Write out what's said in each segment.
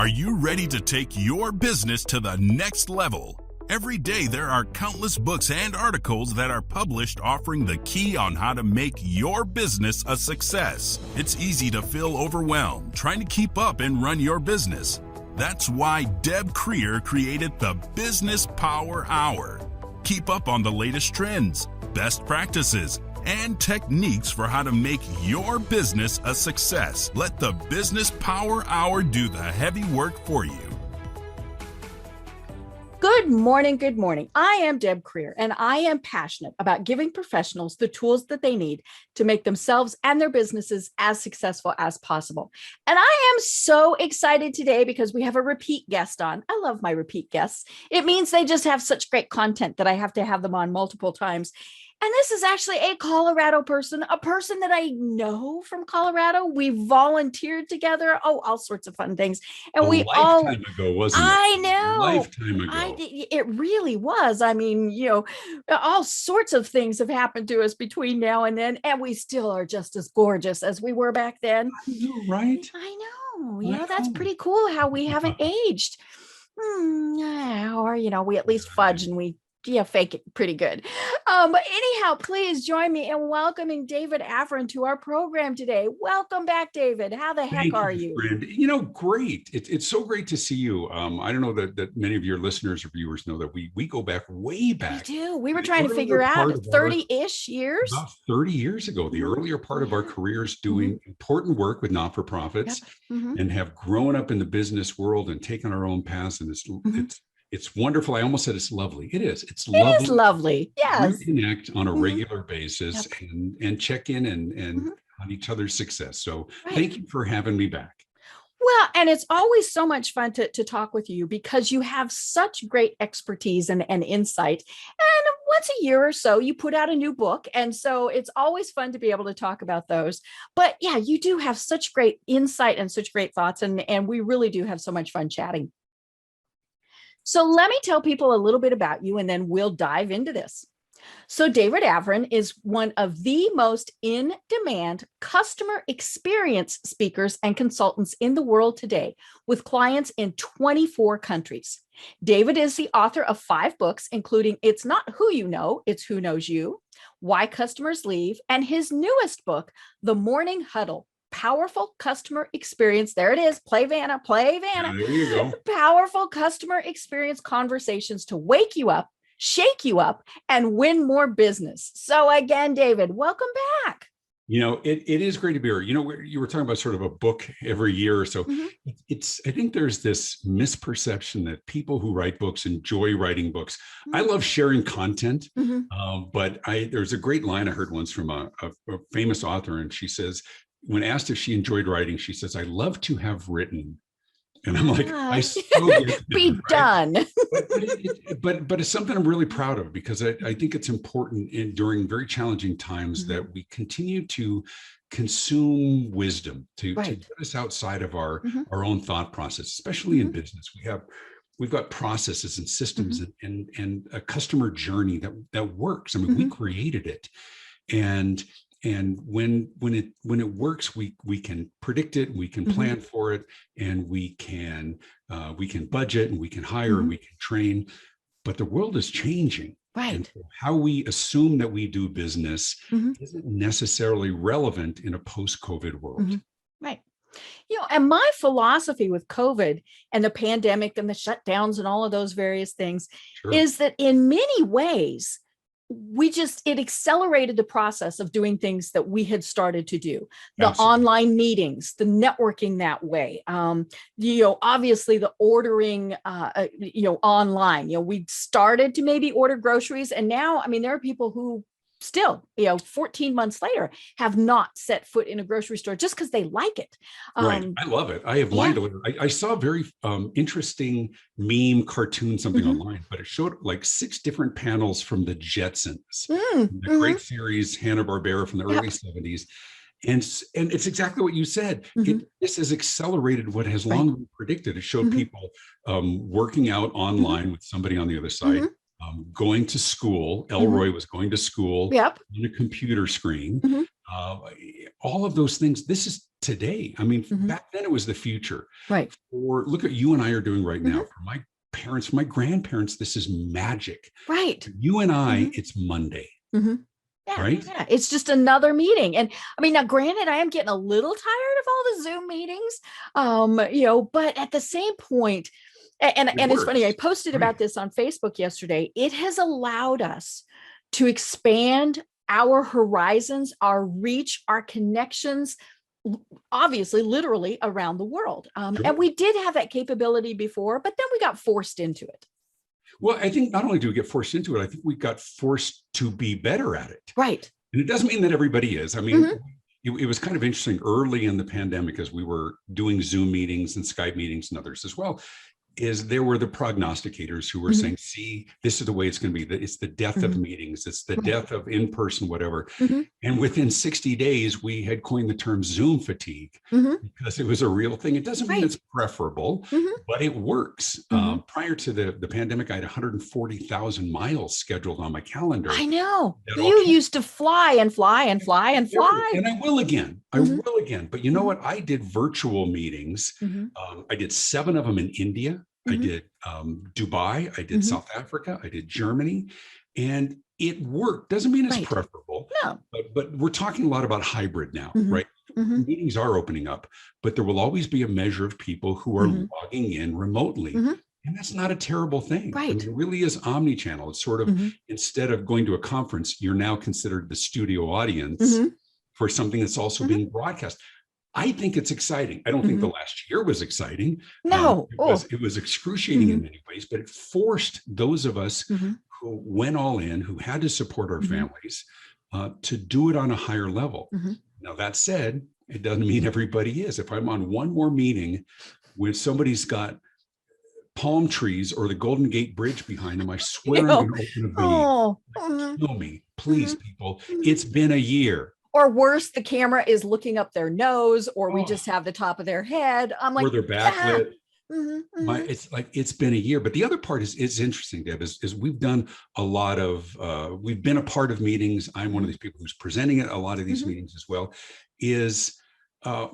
Are you ready to take your business to the next level? Every day there are countless books and articles that are published offering the key on how to make your business a success. It's easy to feel overwhelmed trying to keep up and run your business. That's why Deb Creer created the Business Power Hour. Keep up on the latest trends, best practices, and techniques for how to make your business a success. Let the Business Power Hour do the heavy work for you. Good morning. Good morning. I am Deb Creer, and I am passionate about giving professionals the tools that they need to make themselves and their businesses as successful as possible. And I am so excited today because we have a repeat guest on. I love my repeat guests. It means they just have such great content that I have to have them on multiple times. And this is actually a Colorado person, a person that I know from Colorado. We volunteered together. Oh, all sorts of fun things. And we all lifetime ago, wasn't it? I know. Lifetime ago. It really was. I mean, all sorts of things have happened to us between now and then, and we still are just as gorgeous as we were back then. I know, right? I know. That's pretty cool how we haven't aged. Or, we at least fudge and we fake it pretty good. But anyhow, please join me in welcoming David Avrin to our program today. Welcome back, David. How the heck are you? Friend. Great. It's so great to see you. I don't know that many of your listeners or viewers know that we go back way back. We do. We were trying to figure out 30-ish years. About 30 years ago, the earlier part of our careers doing important work with not-for-profits and have grown up in the business world and taken our own paths. And it's wonderful. I almost said it's lovely. It is. It's lovely. It is lovely. Yes. We connect on a regular basis and check in and on each other's success. So thank you for having me back. Well, and it's always so much fun to talk with you because you have such great expertise and insight. And once a year or so, you put out a new book. And so it's always fun to be able to talk about those. But yeah, you do have such great insight and such great thoughts. And we really do have so much fun chatting. So let me tell people a little bit about you, and then we'll dive into this. So David Avrin is one of the most in-demand customer experience speakers and consultants in the world today, with clients in 24 countries. David is the author of 5 books, including It's Not Who You Know, It's Who Knows You, Why Customers Leave, and his newest book, The Morning Huddle. Powerful customer experience. There it is. Play Vanna. There you go. Powerful customer experience conversations to wake you up, shake you up, and win more business. So again, David, welcome back. It is great to be here. You were talking about sort of a book every year or so. I think there's this misperception that people who write books enjoy writing books. I love sharing content, but there's a great line I heard once from a famous author, and she says, when asked if she enjoyed writing, she says, "I love to have written." And I'm like, I so get be right? done. but it's something I'm really proud of because I think it's important during very challenging times that we continue to consume wisdom to get us outside of our own thought process, especially in business. We've got processes and systems and a customer journey that works. I mean, we created it. And when it works, we can predict it, we can plan for it, and we can budget and we can hire and we can train. But the world is changing. Right. And how we assume that we do business isn't necessarily relevant in a post-COVID world. Right. And my philosophy with COVID and the pandemic and the shutdowns and all of those various things is that in many ways, it accelerated the process of doing things that we had started to do. The online meetings, the networking that way. Obviously the ordering, online, we started to maybe order groceries. And now, there are people who still, 14 months later, have not set foot in a grocery store just because they like it. Right. I love it. I have line delivery. I saw a very interesting meme cartoon, something online, but it showed like 6 different panels from the Jetsons, the great series Hanna-Barbera from the early 70s. And it's exactly what you said. This has accelerated what has long been predicted. It showed people working out online with somebody on the other side. Going to school. Elroy was going to school on a computer screen. uh, all of those things. This is today. I mean, Mhm. back then it was the future. Right. Or look at you and I are doing right now. Mhm. For my parents, for my grandparents, this is magic. Right. For you and I, Mhm. it's Monday, Mhm. Yeah, right? yeah. It's just another meeting. And I mean, now granted, I am getting a little tired of all the Zoom meetings. But at the same point, It and it's funny, I works, posted right? about this on Facebook yesterday. It has allowed us to expand our horizons, our reach, our connections, obviously, literally around the world. And Sure. we did have that capability before, but then we got forced into it. Well, I think not only do we get forced into it, I think we got forced to be better at it. Right. And it doesn't mean that everybody is. I mean, Mhm. it was kind of interesting early in the pandemic as we were doing Zoom meetings and Skype meetings and others as well, is there were the prognosticators who were Mhm. saying, see, this is the way it's going to be. It's the death of Mhm. meetings. It's the Right. death of in-person, whatever. Mhm. And within 60 days, we had coined the term Zoom fatigue Mhm. because it was a real thing. It doesn't mean Right. it's preferable, Mhm. but it works. Mhm. Prior to the pandemic, I had 140,000 miles scheduled on my calendar I know. that all You canceled. used to fly and fly and fly and fly. And I will again. I Mhm. will again. But you know Mhm. what? I did virtual meetings. Mhm. I did 7 of them in India. I Mhm. did Dubai. I did Mhm. South Africa. I did Germany. And it worked. Doesn't mean it's Right. preferable, No. but we're talking a lot about hybrid now, Mhm. right? Mhm. Meetings are opening up, but there will always be a measure of people who are Mhm. logging in remotely. Mhm. And that's not a terrible thing. I mean, Right. it really is omni-channel. It's sort of, Mhm. instead of going to a conference, you're now considered the studio audience Mhm. for something that's also Mhm. being broadcast. I think it's exciting. I don't think the Mhm. last year was exciting. No. Oh. It was excruciating in Mhm. many ways, but it forced those of us Mhm. who went all in, who had to support our Mhm. families, to do it on a higher level. Mhm. Now, that said, it doesn't mean everybody is. If I'm on one more meeting where somebody's got palm trees or the Golden Gate Bridge behind them, I You swear I'm know. going to open a vein. Oh. Mhm. Kill me, please, Mhm. people. Mhm. It's been a year. Or worse, the camera is looking up their nose, or we Oh, just have the top of their head. I'm or like, they're ah. backlit. Mhm. My, Mhm. it's like it's been a year. But the other part is interesting, Deb, is we've done a lot of we've been a part of meetings. I'm one of Mhm. these people who's presenting at a lot of these Mhm. meetings as well. Is uh,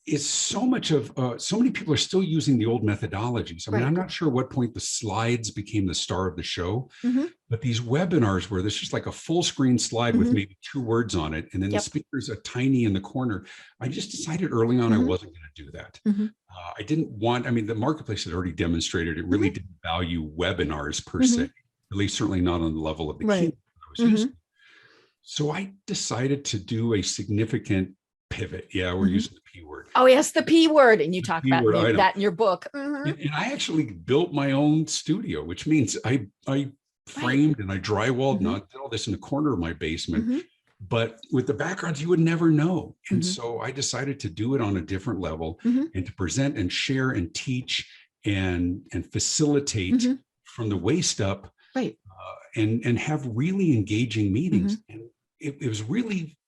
is so much of so many people are still using the old methodologies. I mean, I'm Right. not sure what point the slides became the star of the show, Mhm. but these webinars where there's just like a full screen slide with Mhm. maybe 2 words on it, and then the Yep. speakers are tiny in the corner. I just decided early on I Mhm. wasn't going to do that. Mhm. I didn't want, I mean, the marketplace had already demonstrated it really Mhm. didn't value webinars per se, Mhm. at least certainly not on the level of the keynote Right. I was used to. Mhm. So I decided to do a significant pivot. Yeah, we're Mhm. using the P word. Oh, yes, the P word. And you The talk P about word item. that in your book. Mhm. And I actually built my own studio, which means I Right. framed and I drywalled and I Mhm. did all this in the corner of my basement. Mhm. But with the backgrounds, you would never know. And Mhm. so I decided to do it on a different level Mhm. and to present and share and teach and facilitate Mhm. from the waist up, Right. and have really engaging meetings. Mhm. And it was really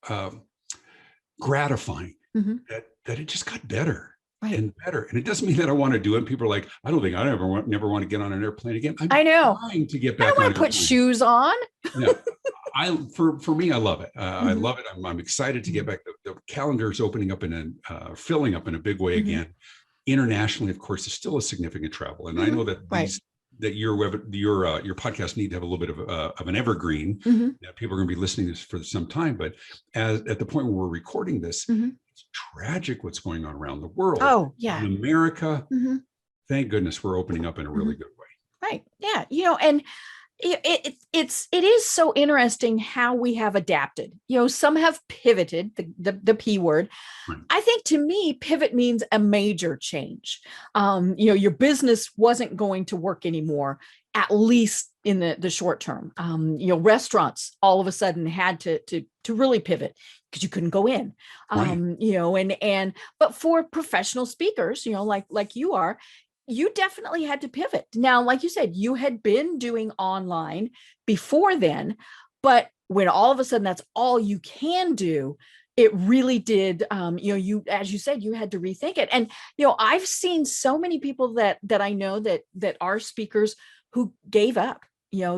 gratifying Mhm. that it just got better Right. and better. And it doesn't mean that I want to do it. People are like, I don't think I never want to get on an airplane again. I'm I know. trying to get I don't back on want to put airplanes. shoes on. Yeah. For me, I love it. I Mhm. love it. I'm excited to get Mhm. back. The calendar is opening up filling up in a big way Mhm. again. Internationally, of course, there's still a significant travel, and I Mhm. know that Right. your podcast need to have a little bit of an evergreen. Mhm. That people are going to be listening to this for some time. But at the point where we're recording this, Mhm. it's tragic what's going on around the world. Oh, In yeah. America, Mhm. thank goodness we're opening up in a really Mhm. good way. Right. Yeah. And it is so interesting how we have adapted. Some have pivoted, the P word. Right. I think to me, pivot means a major change. Your business wasn't going to work anymore, at least in the short term. Restaurants all of a sudden had to really pivot because you couldn't go in. Right. But for professional speakers, like you are, you definitely had to pivot. Now, like you said, you had been doing online before then, but when all of a sudden that's all you can do, it really did. You, as you said, you had to rethink it. And I've seen so many people that I know that are speakers who gave up.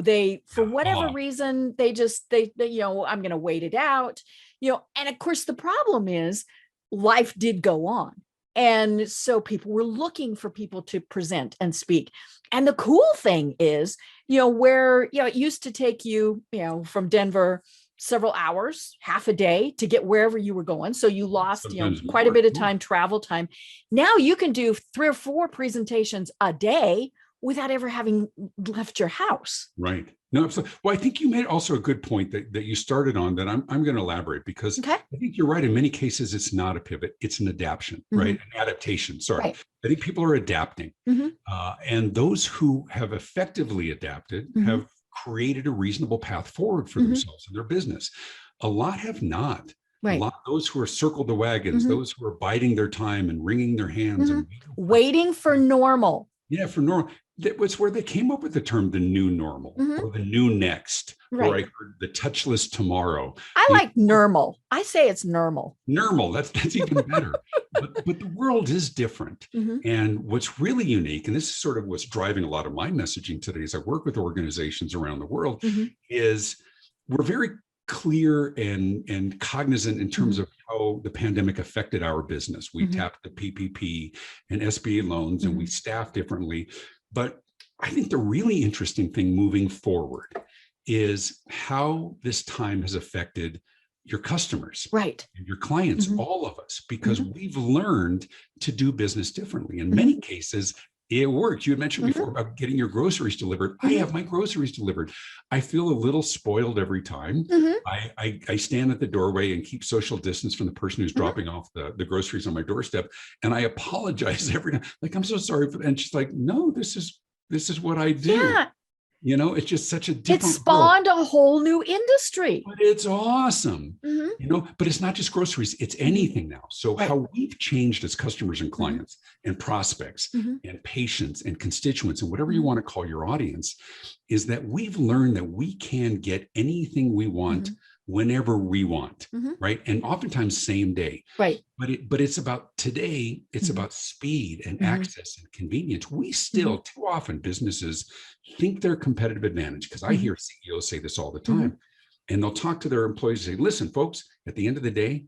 They, for whatever Oh, reason, I'm going to wait it out, and of course the problem is life did go on. And so people were looking for people to present and speak. And the cool thing is, where, it used to take you, from Denver several hours, half a day to get wherever you were going. So you lost, sometimes quite a more. bit of time, travel time. Now you can do 3 or 4 presentations a day without ever having left your house. Right. No, absolutely. Well, I think you made also a good point that you started on that I'm going to elaborate, because Okay. I think you're right. In many cases, it's not a pivot, it's an adaptation, right? An adaptation. Sorry. Right. I think people are adapting. And those who have effectively adapted have created a reasonable path forward for themselves and their business. A lot have not. Right. A lot, those who are circled the wagons, those who are biding their time and wringing their hands and waiting for normal. Yeah, for normal. That was where they came up with the term the new normal or the new next, Right. or I heard the touchless tomorrow. I like normal. I say it's normal. Normal, that's even better. But the world is different. And what's really unique, and this is sort of what's driving a lot of my messaging today as I work with organizations around the world, is we're very clear and cognizant in terms of how the pandemic affected our business. We tapped the PPP and SBA loans and we staff differently. But I think the really interesting thing moving forward is how this time has affected your customers, right, and your clients, all of us, because we've learned to do business differently. In many cases, it works. You had mentioned before about getting your groceries delivered. I have my groceries delivered. I feel a little spoiled every time. I stand at the doorway and keep social distance from the person who's dropping off the groceries on my doorstep. And I apologize every time. Like, I'm so sorry for that. And she's like, no, this is what I do. Yeah. It's just such a different It spawned a whole new industry. But it's awesome. But it's not just groceries, it's anything now. So how we've changed as customers and clients and prospects and patients and constituents and whatever you want to call your audience, is that we've learned that we can get anything we want whenever we want, right? And oftentimes same day. Right. But it's about today, it's about speed and access and convenience. We still, too often, businesses think their competitive advantage, because I hear CEOs say this all the time, and they'll talk to their employees and say, listen, folks, at the end of the day,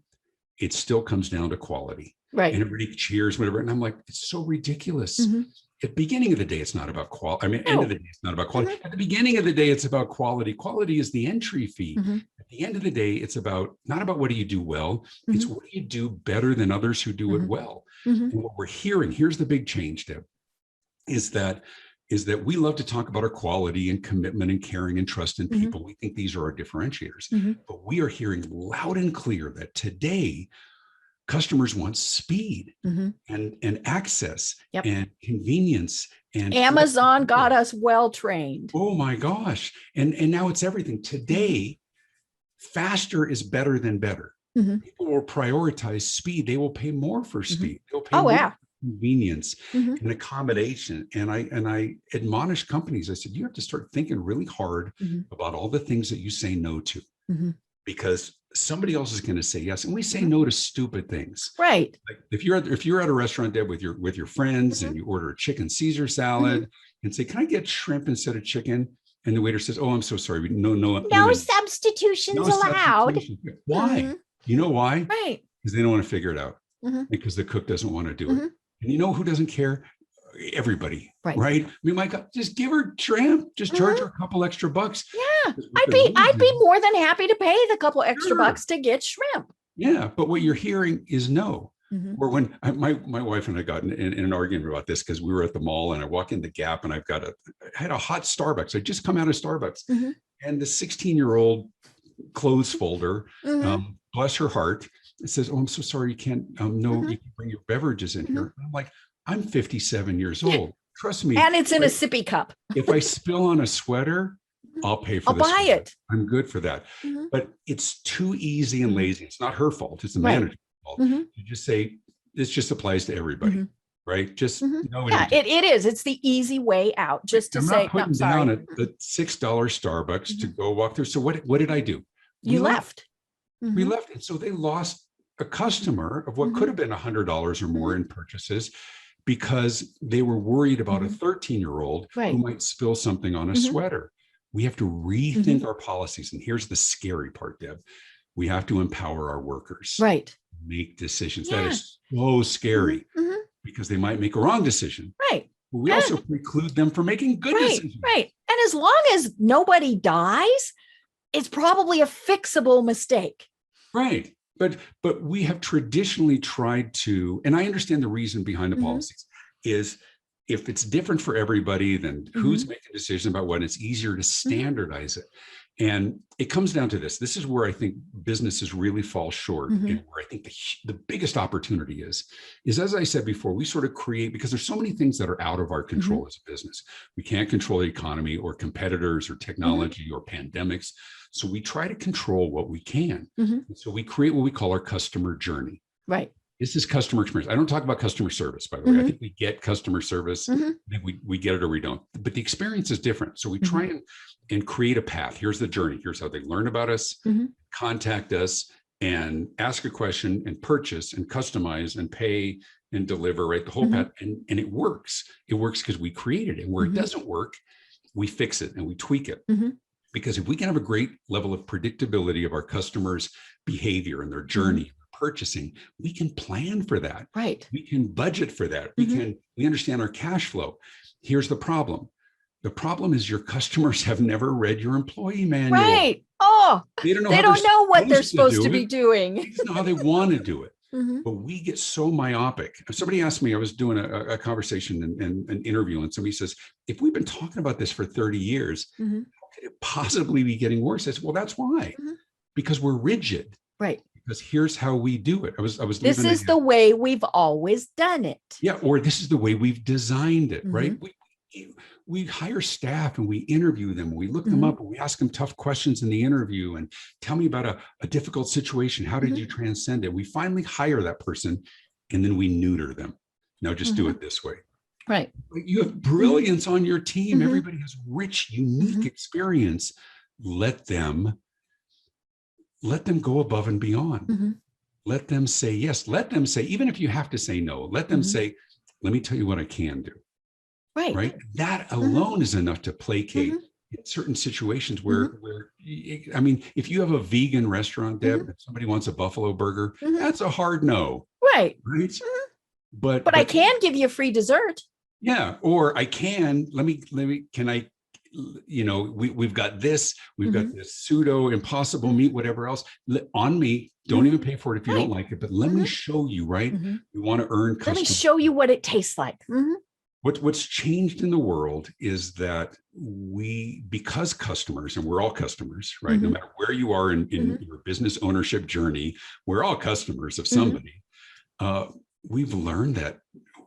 it still comes down to quality. Right. And everybody cheers, whatever. And I'm like, it's so ridiculous. At the beginning of the day, it's not about quality. I mean, end of the day, it's not about quality. At the beginning of the day, it's about quality. Quality is the entry fee. At the end of the day, it's not about what do you do well. It's what do you do better than others who do it well. And what we're hearing, here's the big change, Deb, is that we love to talk about our quality and commitment and caring and trust in people. We think these are our differentiators. But we are hearing loud and clear that today, customers want speed and access and convenience. And Amazon got us well trained. Oh my gosh. And now it's everything. Today, faster is better than better. People will prioritize speed. They will pay more for speed. They'll pay more for convenience and accommodation. And I admonish companies. I said, you have to start thinking really hard about all the things that you say no to. Because somebody else is going to say yes, and we say no to stupid things. Right. Like if you're at a restaurant, Deb, with your friends, and you order a chicken Caesar salad and say, "Can I get shrimp instead of chicken?" And the waiter says, "Oh, I'm so sorry. No substitutions allowed." Substitution. Why? You know why? Right. Because they don't want to figure it out. Because the cook doesn't want to do it. And you know who doesn't care? Everybody, right? I mean, my God, just give her shrimp, just charge her a couple extra bucks. Yeah, I'd be more than happy to pay the couple extra bucks to get shrimp. Yeah, but what you're hearing is no. Or when my wife and I got in an argument about this, because we were at the mall and I walk in the Gap and I had a hot Starbucks. I just come out of Starbucks, and the 16-year-old clothes folder, bless her heart, it says, "Oh, I'm so sorry, you can't. No, you can bring your beverages in here." And I'm like, I'm 57 years old. Trust me. And it's in a sippy cup. If I spill on a sweater, I'll pay for it. I'll buy it. I'm good for that. But it's too easy and lazy. It's not her fault. It's the manager's fault. You just say, this just applies to everybody, right? Just it is. It's the easy way out. Just to say, I'm not putting down at the $6 Starbucks to go walk through. So what did I do? You left. We left. And so they lost a customer of what could have been $100 or more in purchases, because they were worried about a 13-year-old who might spill something on a sweater. We have to rethink our policies. And here's the scary part, Deb. We have to empower our workers. Right. Make decisions. Yeah. That is so scary because they might make a wrong decision. Right. But we also preclude them from making good decisions. Right. And as long as nobody dies, it's probably a fixable mistake. Right. But we have traditionally tried to, and I understand the reason behind the policies is if it's different for everybody, then who's making decisions about what? It's easier to standardize it. And it comes down to this. This is where I think businesses really fall short, and where I think the biggest opportunity is, as I said before, we sort of create, because there's so many things that are out of our control as a business. We can't control the economy or competitors or technology or pandemics. So we try to control what we can. So we create what we call our customer journey. Right. This is customer experience. I don't talk about customer service, by the way. I think we get customer service. I think we get it or we don't. But the experience is different. So we try and create a path. Here's the journey. Here's how they learn about us, contact us, and ask a question, and purchase, and customize, and pay, and deliver, right? The whole path. And it works. It works because we created it. Where it doesn't work, we fix it and we tweak it. Because if we can have a great level of predictability of our customers' behavior and their journey, purchasing, we can plan for that. Right. We can budget for that. We understand our cash flow. Here's the problem. The problem is your customers have never read your employee manual. Right. Oh, they don't know what they're supposed to be doing. They just know how they want to do it. But we get so myopic. Somebody asked me, I was doing a conversation and an interview, and somebody says, if we've been talking about this for 30 years, how could it possibly be getting worse? I said, well, that's why. Because we're rigid. Right. Because here's how we do it. I was. This is the way we've always done it. Yeah, or this is the way we've designed it, right? We hire staff and we interview them. We look them up and we ask them tough questions in the interview and tell me about a difficult situation. How did you transcend it? We finally hire that person and then we neuter them. Now just do it this way. Right. You have brilliance on your team. Everybody has rich, unique experience. Let them go above and beyond. Let them say yes. Let them say, even if you have to say no, let them say, let me tell you what I can do. Right. That alone is enough to placate in certain situations where, I mean, if you have a vegan restaurant, Deb, if somebody wants a buffalo burger, that's a hard no. Right. But I can give you a free dessert. Yeah. Or I can, can I, we've got this, we've got this pseudo impossible meat, whatever else on me. Don't even pay for it if you don't like it, but let me show you, right? We want to earn customers. Let me show you what it tastes like. What's changed in the world is that because customers, and we're all customers, right? No matter where you are in your business ownership journey, we're all customers of somebody. We've learned that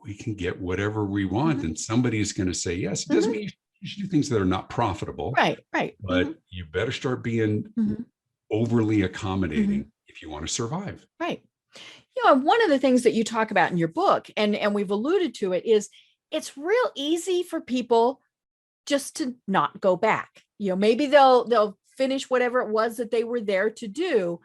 we can get whatever we want and somebody is going to say yes. It doesn't mean you should do things that are not profitable. Right. But you better start being overly accommodating if you want to survive. Right. One of the things that you talk about in your book, and we've alluded to it, is it's real easy for people just to not go back. Maybe they'll finish whatever it was that they were there to do,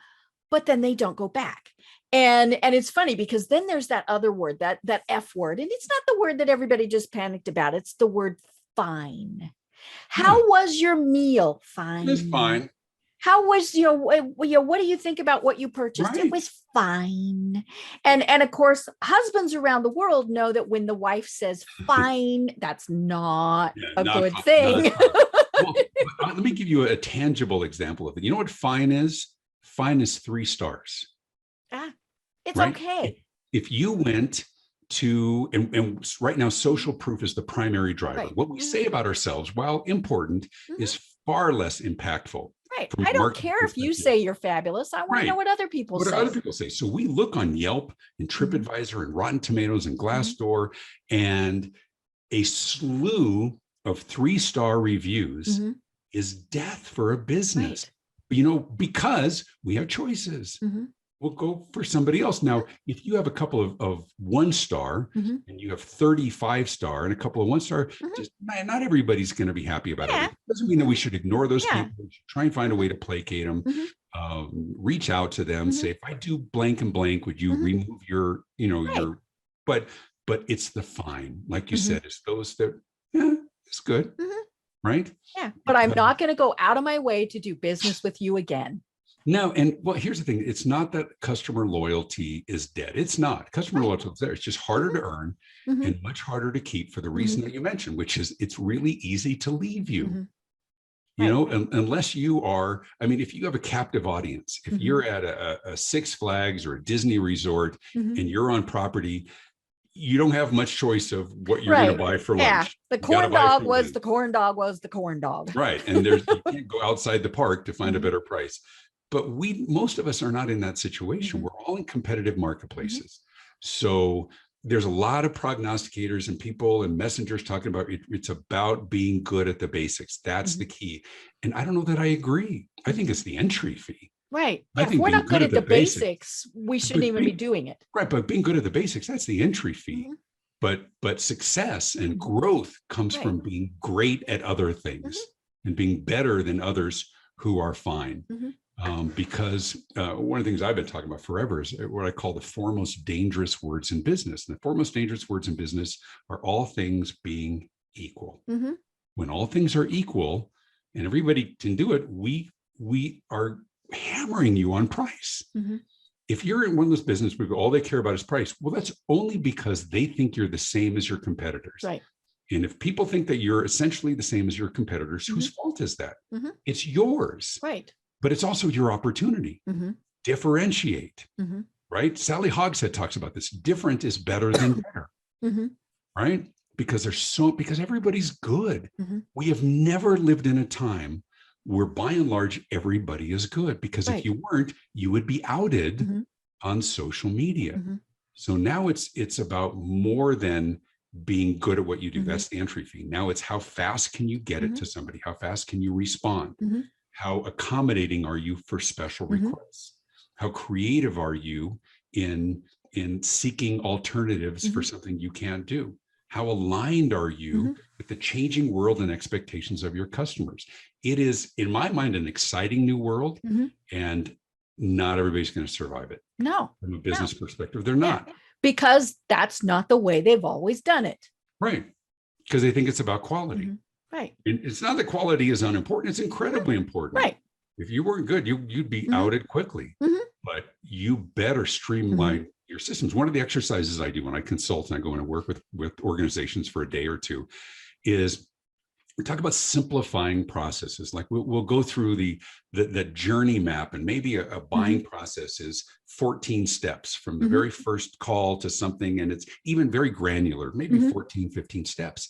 but then they don't go back. And it's funny because then there's that other word, that F word, and it's not the word that everybody just panicked about. It's the word fine. How was your meal? Fine. It's fine. How was what do you think about what you purchased? Right. It was fine. And of course, husbands around the world know that when the wife says fine, that's not a good thing. Well, let me give you a tangible example of it. You know what fine is? Fine is 3 stars. It's okay. If you went to, and right now, social proof is the primary driver. Right. What we say about ourselves, while important, is far less impactful. Right. I don't care if you say you're fabulous. I want to know what other people say. What other people say. So we look on Yelp and TripAdvisor and Rotten Tomatoes and Glassdoor, and a slew of 3-star reviews is death for a business. Right. Because we have choices. We'll go for somebody else. Now, if you have a couple of 1-star and you have 35-star and a couple of 1-star, just not everybody's going to be happy about it. It doesn't mean that we should ignore those people. We should try and find a way to placate them, reach out to them, say, if I do blank and blank, would you remove your, but it's the fine. Like you said, it's those that, it's good. right? Yeah. But I'm not going to go out of my way to do business with you again. No, and well, here's the thing. It's not that customer loyalty is dead. It's not. Customer loyalty is there. It's just harder to earn and much harder to keep for the reason that you mentioned, which is it's really easy to leave you. You know, unless you are, I mean, if you have a captive audience, if you're at a Six Flags or a Disney resort and you're on property, you don't have much choice of what you're going to buy for lunch. The corn dog was the corn dog was the corn dog. Right. And you can't go outside the park to find a better price. But most of us are not in that situation. We're all in competitive marketplaces. So there's a lot of prognosticators and people and messengers talking about it's about being good at the basics. That's the key. And I don't know that I agree. I think it's the entry fee. Right. I if think we're being not good at the basics, we shouldn't even be doing it. Right. But being good at the basics, that's the entry fee. But success and growth comes from being great at other things and being better than others who are fine. Because one of the things I've been talking about forever is what I call the four most dangerous words in business. And the four most dangerous words in business are all things being equal. When all things are equal and everybody can do it, we are hammering you on price. If you're in one of those business people, all they care about is price. Well, that's only because they think you're the same as your competitors. Right. And if people think that you're essentially the same as your competitors, whose fault is that? It's yours. Right. But it's also your opportunity. Differentiate, right? Sally Hogshead talks about this. Different is better than better, right? Because because everybody's good. We have never lived in a time where by and large, everybody is good, because if you weren't, you would be outed on social media. So now it's about more than being good at what you do. That's the entry fee. Now it's how fast can you get it to somebody? How fast can you respond? How accommodating are you for special requests? How creative are you in seeking alternatives for something you can't do? How aligned are you with the changing world and expectations of your customers? It is, in my mind, an exciting new world, and not everybody's going to survive it. No. From a business perspective, they're not. Because that's not the way they've always done it. Right. Because they think it's about quality. Right. And it's not that quality is unimportant. It's incredibly important. Right. If you weren't good, you'd be outed quickly. But you better streamline your systems. One of the exercises I do when I consult and I go in and work with organizations for a day or two is we talk about simplifying processes. Like we'll go through the journey map, and maybe a buying process is 14 steps from the very first call to something. And it's even very granular, maybe 14, 15 steps.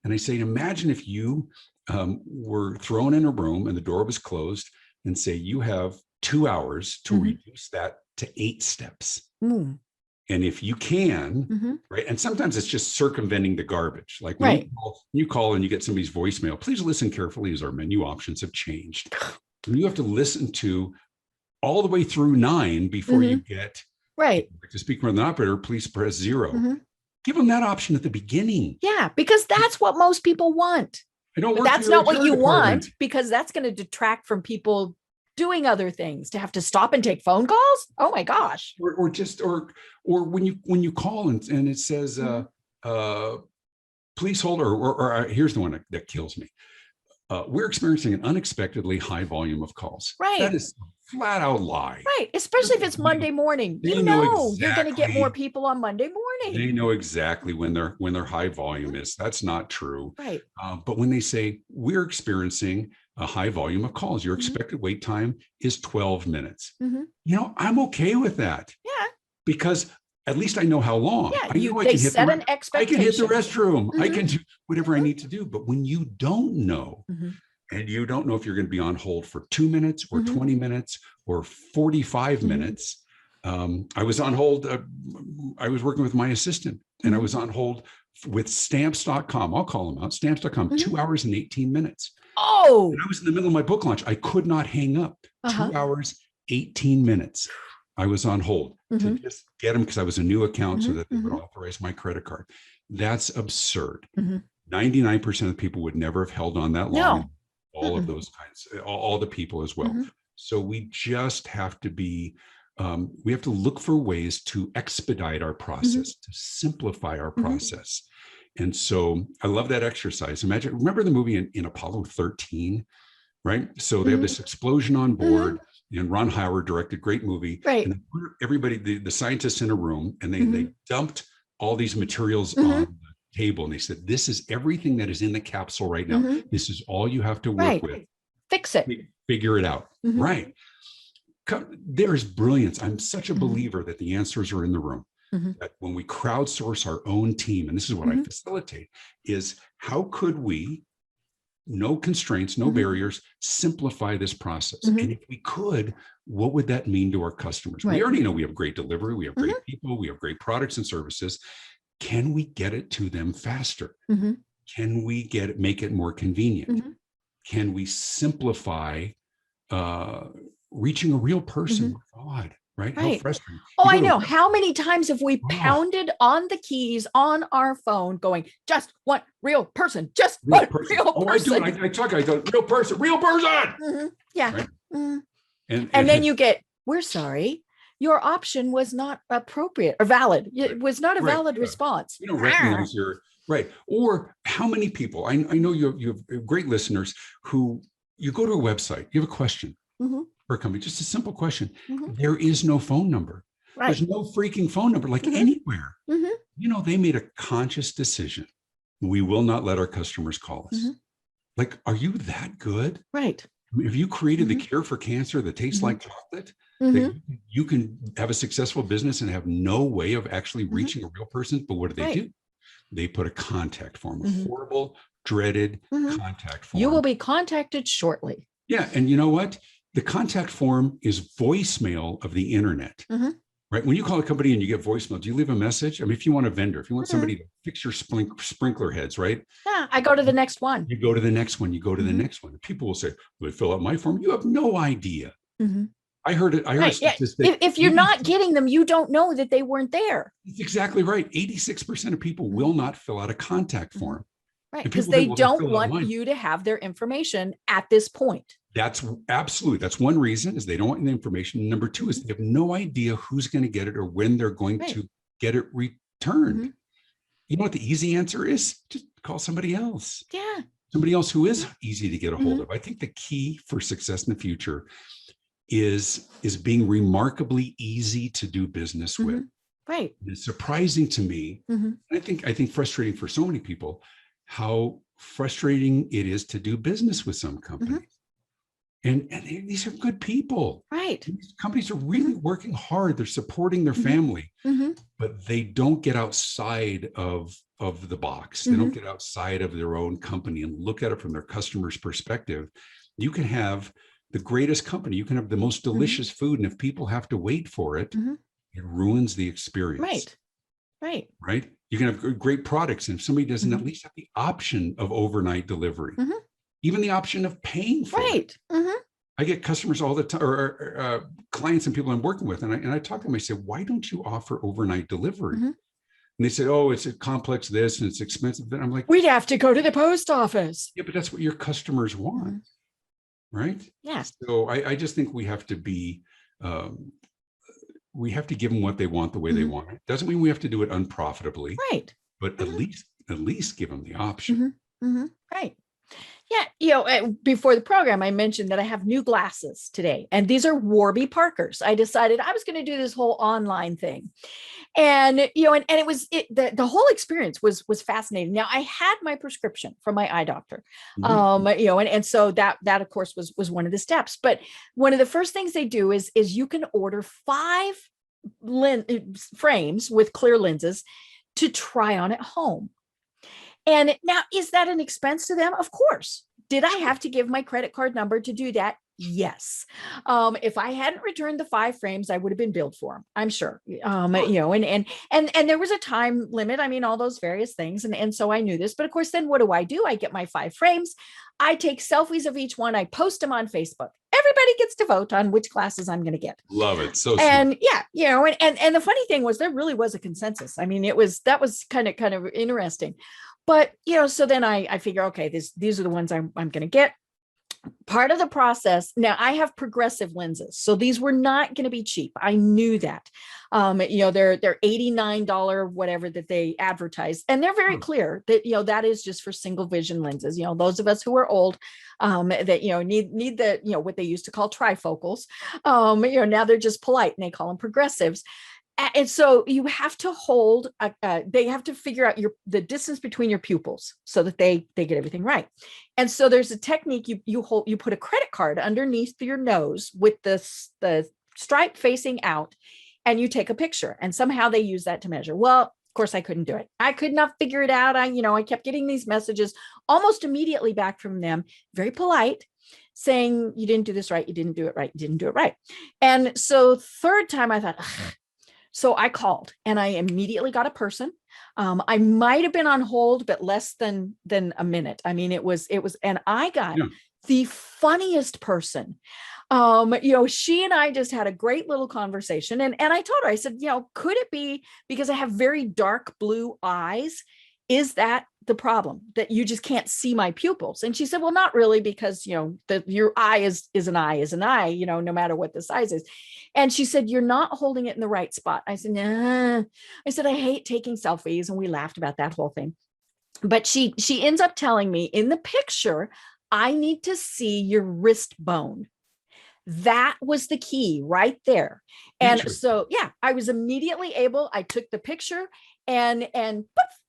And I say, imagine if you were thrown in a room and the door was closed, and say you have 2 hours to reduce that to 8 steps. And if you can, right, and sometimes it's just circumventing the garbage. Like when you call and you get somebody's voicemail, please listen carefully as our menu options have changed. And you have to listen to all the way through 9 before you get to speak with an operator, please press 0. Give them that option at the beginning. Yeah, because that's what most people want. But that's not what you want, because that's going to detract from people doing other things, to have to stop and take phone calls. Oh my gosh. Or when you call and it says, please hold, or here's the one that kills me. We're experiencing an unexpectedly high volume of calls. Right. That is flat out lie. Right. Especially if it's Monday morning. You know you're going to get more people on Monday morning. They know exactly when their high volume is. That's not true. Right. But when they say we're experiencing a high volume of calls, your expected wait time is 12 minutes. I'm okay with that. Yeah. Because at least I know how long. Yeah, I set an expectation. I can hit the restroom. I can do whatever I need to do. But when you don't know, and you don't know if you're going to be on hold for 2 minutes or 20 minutes or 45 minutes. I was on hold. I was working with my assistant, and I was on hold with stamps.com. I'll call them out. Stamps.com, 2 hours and 18 minutes. Oh, and I was in the middle of my book launch. I could not hang up. 2 hours, 18 minutes. I was on hold to just get them, because I was a new account, so that they would authorize my credit card. That's absurd. 99% of people would never have held on that long. No. All of those kinds, all the people as well. So we just have to be, we have to look for ways to expedite our process, to simplify our process. And so I love that exercise. Remember the movie in Apollo 13, right? So they have this explosion on board, and Ron Howard directed, great movie. Right. And they put everybody, the scientists in a room, and they dumped all these materials on the table. And they said, this is everything that is in the capsule right now. This is all you have to work with. Fix it. Figure it out. Right. There's brilliance. I'm such a believer that the answers are in the room. That when we crowdsource our own team, and this is what I facilitate, is how could we, no constraints, no barriers, simplify this process? And if we could, what would that mean to our customers? We already know we have great delivery, we have great people, we have great products and services. Can we get it to them faster? Can we make it more convenient? Can we simplify reaching a real person? God, right? How frustrating. Oh, I know. How many times have we pounded on the keys on our phone going, just one real person, just one real person. I do. I go, real person. Yeah. Right? And then you get, we're sorry, your option was not appropriate or valid. It was not a valid response. You don't recognize your, right. Or how many people, I know you have great listeners who, you go to a website, you have a question for a company, just a simple question. There is no phone number. There's no freaking phone number, like anywhere. They made a conscious decision. We will not let our customers call us. Like, are you that good? Right. Have you created the cure for cancer that tastes like chocolate? That you can have a successful business and have no way of actually reaching a real person? But what do? They put a contact form, a horrible, dreaded contact form. You will be contacted shortly. Yeah. And you know what? The contact form is voicemail of the internet, right? When you call a company and you get voicemail, do you leave a message? I mean, if you want a vendor, if you want somebody to fix your sprinkler heads, right? Yeah, I go to the next one. You go to the next one. You go to the next one. And people will say, "Will they fill out my form?" You have no idea. I heard it. I heard statistics. If you're not getting them, you don't know that they weren't there. That's exactly right. 86% of people will not fill out a contact form. Right. Because they don't want you to have their information at this point. That's absolutely. That's one reason, is they don't want the information. Number two is they have no idea who's going to get it or when they're going to get it returned. You know what the easy answer is? Just call somebody else. Yeah. Somebody else who is easy to get a hold of. I think the key for success in the future is being remarkably easy to do business with. Right. It's surprising to me. I think frustrating for so many people, how frustrating it is to do business with some companies. And these are good people. Right. These companies are really working hard. They're supporting their family, but they don't get outside of the box. They don't get outside of their own company and look at it from their customer's perspective. You can have the greatest company. You can have the most delicious food. And if people have to wait for it, it ruins the experience. Right. You can have great products. And if somebody doesn't at least have the option of overnight delivery, even the option of paying for it. I get customers all the time, or clients and people I'm working with. And I talk to them, I say, why don't you offer overnight delivery? And they say, oh, it's a complex this and it's expensive. And I'm like, we'd have to go to the post office. Yeah, but that's what your customers want. Right. Yeah. So I just think we have to be, we have to give them what they want the way they want it. Doesn't mean we have to do it unprofitably. Right. But at least give them the option. Right. Yeah. Before the program, I mentioned that I have new glasses today, and these are Warby Parkers. I decided I was going to do this whole online thing. And, and it was, the whole experience was fascinating. Now, I had my prescription from my eye doctor, and so that of course was one of the steps. But one of the first things they do is you can order 5 frames with clear lenses to try on at home. And now, is that an expense to them? Of course. Did I have to give my credit card number to do that? Yes. If I hadn't returned the 5 frames, I would have been billed for them, I'm sure. And there was a time limit. I mean, all those various things. And so I knew this, but of course, then what do? I get my 5 frames. I take selfies of each one. I post them on Facebook. Everybody gets to vote on which glasses I'm going to get. Love it. So and smart. And the funny thing was, there really was a consensus. I mean, that was kind of interesting. But, so then I figure, okay, these are the ones I'm going to get. part of the process. Now I have progressive lenses, so these were not going to be cheap. I knew that. They're $89 whatever that they advertise, and they're very clear that that is just for single vision lenses. Those of us who are old, that need the what they used to call trifocals. Now they're just polite and they call them progressives. And so you have to hold, they have to figure out the distance between your pupils so that they get everything right. And so there's a technique, you put a credit card underneath your nose with the stripe facing out, and you take a picture, and somehow they use that to measure. Well, of course I couldn't do it. I could not figure it out. I kept getting these messages almost immediately back from them, very polite, saying, you didn't do this right. You didn't do it right. You didn't do it right. And so third time I thought, ugh. So I called and I immediately got a person. I might have been on hold, but less than a minute. I mean, it was, and I got the funniest person. She and I just had a great little conversation. And I told her, I said, could it be because I have very dark blue eyes? Is that the problem, that you just can't see my pupils? And she said, well, not really, because, your eye is an eye, no matter what the size is. And she said, you're not holding it in the right spot. I said, nah. I said, I hate taking selfies. And we laughed about that whole thing. But she ends up telling me, in the picture, I need to see your wrist bone. That was the key right there. And so, I was immediately I took the picture and poof,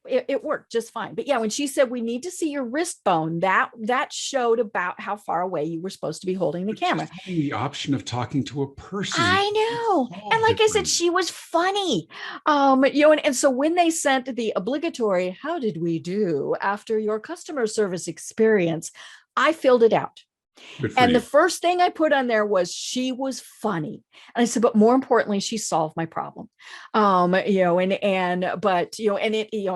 it worked just fine. But when she said, we need to see your wrist bone, that showed about how far away you were supposed to be holding the camera. The option of talking to a person. I know. And like I said, she was funny. And so when they sent the obligatory, how did we do after your customer service experience, I filled it out. And the first thing I put on there was, she was funny. And I said, but more importantly, she solved my problem. It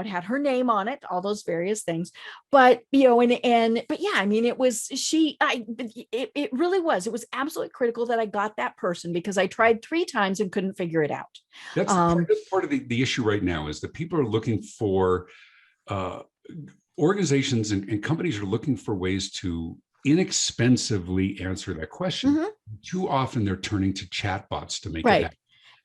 had her name on it, all those various things. But, I mean, it was, it really was, it was absolutely critical that I got that person, because I tried 3 times and couldn't figure it out. That's part of the issue right now, is that people are looking for, organizations and companies are looking for ways to inexpensively answer that question. Too often they're turning to chatbots to make it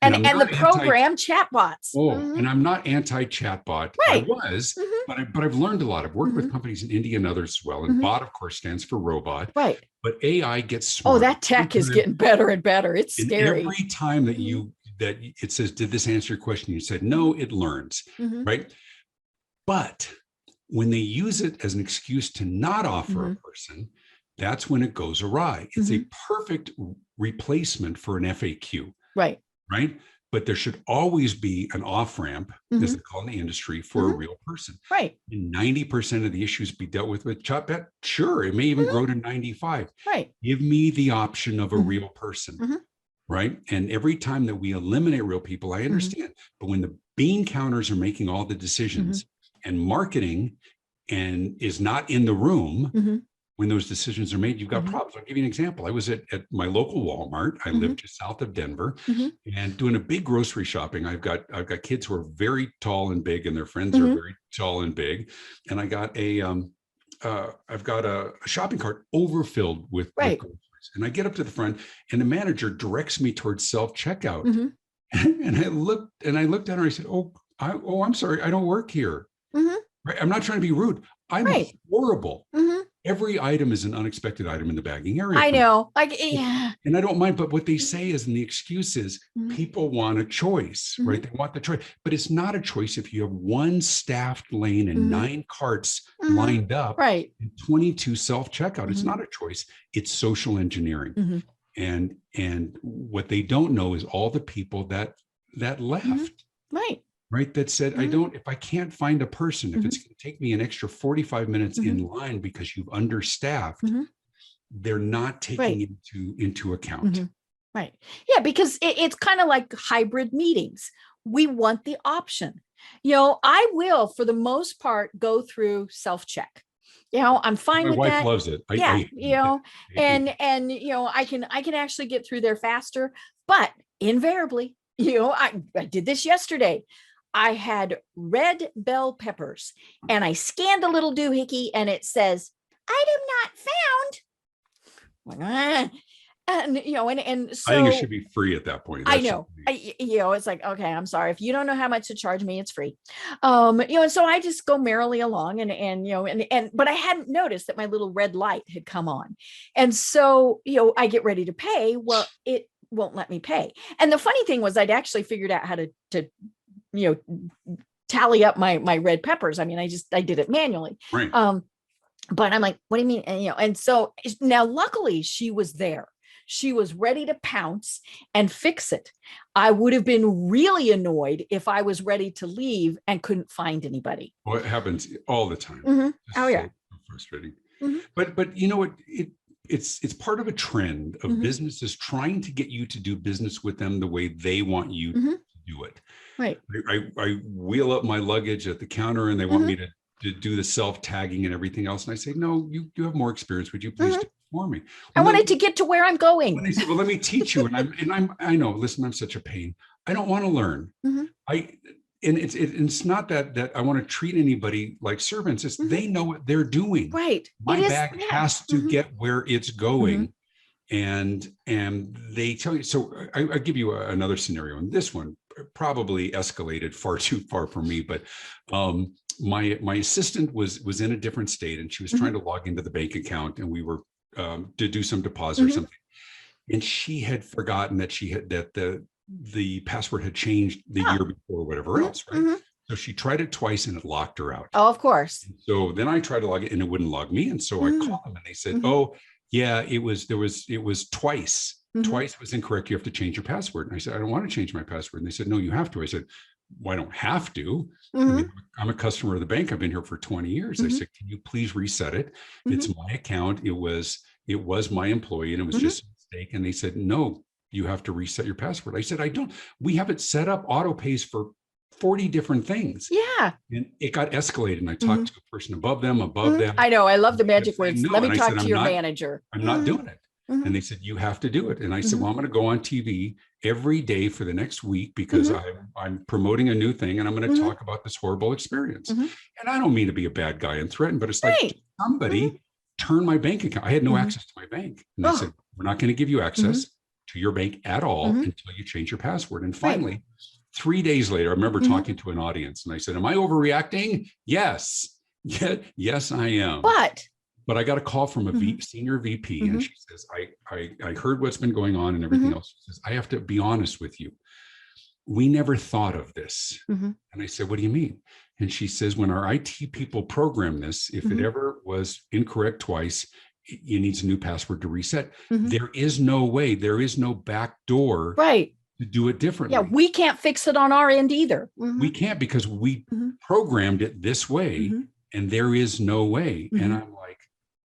happen. And the program chatbots. And I'm not anti-chatbot. I was, but I've learned a lot. I've worked with companies in India and others as well. And bot, of course, stands for robot. Right. But AI gets smarter. Oh, that tech is getting better and better. It's scary. Every time that that it says, did this answer your question? You said, no, it learns, right? But when they use it as an excuse to not offer a person, that's when it goes awry. It's a perfect replacement for an FAQ. Right. But there should always be an off-ramp, as they call in the industry, for a real person. Right. And 90% of the issues be dealt with chatbot. Sure, it may even grow to 95. Right. Give me the option of a real person. Right. And every time that we eliminate real people, I understand. But when the bean counters are making all the decisions and marketing is not in the room, when those decisions are made, you've got problems. I'll give you an example. I was at my local Walmart. I live just south of Denver, and doing a big grocery shopping. I've got kids who are very tall and big, and their friends are very tall and big. And I got I've got a shopping cart overfilled with groceries. And I get up to the front, and the manager directs me towards self-checkout. And I looked at her. I said, I'm sorry, I don't work here. Right? I'm not trying to be rude. I'm horrible. Every item is an unexpected item in the bagging area. I know. And I don't mind, but what they say is, and the excuse is, people want a choice, right? They want the choice, but it's not a choice if you have one staffed lane and 9 carts lined up, and 22 self-checkout. It's not a choice. It's social engineering. And what they don't know is all the people that left. Right. That said, if I can't find a person, if it's going to take me an extra 45 minutes in line because you've understaffed, they're not taking it into account. Right. Yeah, because it's kind of like hybrid meetings. We want the option. I will, for the most part, go through self-check. I'm fine with that. My wife loves it. And I can actually get through there faster, but invariably, I did this yesterday. I had red bell peppers, and I scanned a little doohickey, and it says, item not found. I'm like, "Ah." And and I think it so should be free at that point. I That should know. be. It's like, okay, I'm sorry. If you don't know how much to charge me, it's free. And so I just go merrily along but I hadn't noticed that my little red light had come on. And so, I get ready to pay. Well, it won't let me pay. And the funny thing was I'd actually figured out how to tally up my red peppers. I mean, I did it manually. Right. But I'm like, what do you mean? And so now luckily she was there. She was ready to pounce and fix it. I would have been really annoyed if I was ready to leave and couldn't find anybody. Well, it happens all the time. Mm-hmm. Oh, yeah. So frustrating. Mm-hmm. But you know what? It's part of a trend of Mm-hmm. businesses trying to get you to do business with them the way they want you Mm-hmm. to do it. Right. I wheel up my luggage at the counter and they want me to do the self-tagging and everything else. And I say, no, you have more experience. Would you please do it for me? I wanted to get to where I'm going. And they said, well, let me teach you. I know, listen, I'm such a pain. I don't want to learn. Mm-hmm. It's not that I want to treat anybody like servants. It's they know what they're doing. Right. My bag has to get where it's going. And they tell you. So I give you another scenario, and this one probably escalated far too far for me. But my assistant was in a different state, and she was trying to log into the bank account, and we were to do some deposit or something, and she had forgotten that the password had changed the year before, or whatever else, right? So she tried it twice, and it locked her out. Oh, of course. And so then I tried to log it, and it wouldn't log me, and so I called them, and they said, "Oh, yeah, it was twice." Twice was incorrect. You have to change your password. And I said, I don't want to change my password. And they said, no, you have to. I said, well, I don't have to. I mean, I'm a customer of the bank. I've been here for 20 years. I said, can you please reset it? It's my account. It was my employee, and it was just a mistake. And they said, no, you have to reset your password. I said, I don't. We have it set up auto pays for 40 different things. Yeah. And it got escalated. And I talked to a person above them. I know. I love the magic words. No. Let me And I talk said, to your manager. I'm not doing it. And they said, you have to do it. And I said, well, I'm going to go on TV every day for the next week because I'm promoting a new thing, and I'm going to talk about this horrible experience. And I don't mean to be a bad guy and threaten, but it's like somebody turn my bank account. I had no access to my bank. And I said, we're not going to give you access to your bank at all until you change your password. And finally, 3 days later, I remember talking to an audience, and I said, am I overreacting? Yes. Yes, I am. But I got a call from a senior VP, and she says, I heard what's been going on and everything else. She says, I have to be honest with you. We never thought of this. And I said, what do you mean? And she says, when our IT people program this, if it ever was incorrect twice, it needs a new password to reset. There is no way, there is no back door to do it differently. Yeah, we can't fix it on our end either. We can't, because we programmed it this way, and there is no way. And I'm like,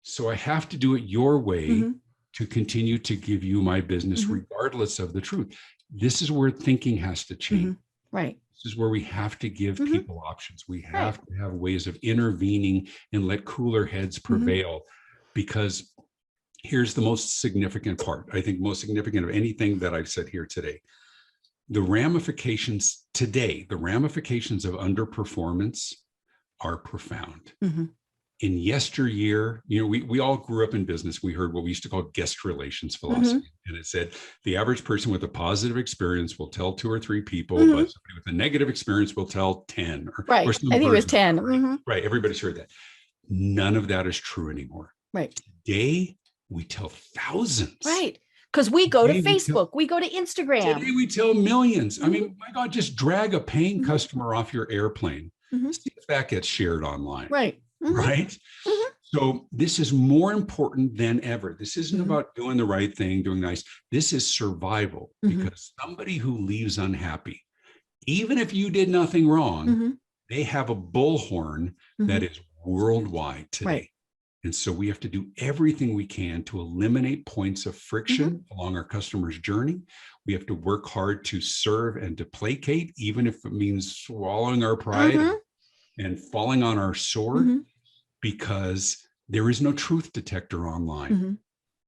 so I have to do it your way to continue to give you my business, regardless of the truth. This is where thinking has to change. Right. This is where we have to give people options. We have to have ways of intervening and let cooler heads prevail, because here's the most significant part. I think most significant of anything that I've said here today. The ramifications today, the ramifications of underperformance are profound. In yesteryear, we all grew up in business. We heard what we used to call guest relations philosophy. And it said the average person with a positive experience will tell 2 or 3 people, but somebody with a negative experience will tell 10. Or I think it was 10. Right. Everybody's heard that. None of that is true anymore. Right. Today, we tell thousands. Right. Because we go to Facebook, we go to Instagram. Today, we tell millions. I mean, my God, just drag a paying customer off your airplane. See if that gets shared online. Right. Right. So this is more important than ever. This isn't about doing the right thing, doing nice. This is survival, because somebody who leaves unhappy, even if you did nothing wrong, they have a bullhorn that is worldwide today. Right. And so we have to do everything we can to eliminate points of friction along our customer's journey. We have to work hard to serve and to placate, even if it means swallowing our pride and falling on our sword, because there is no truth detector online.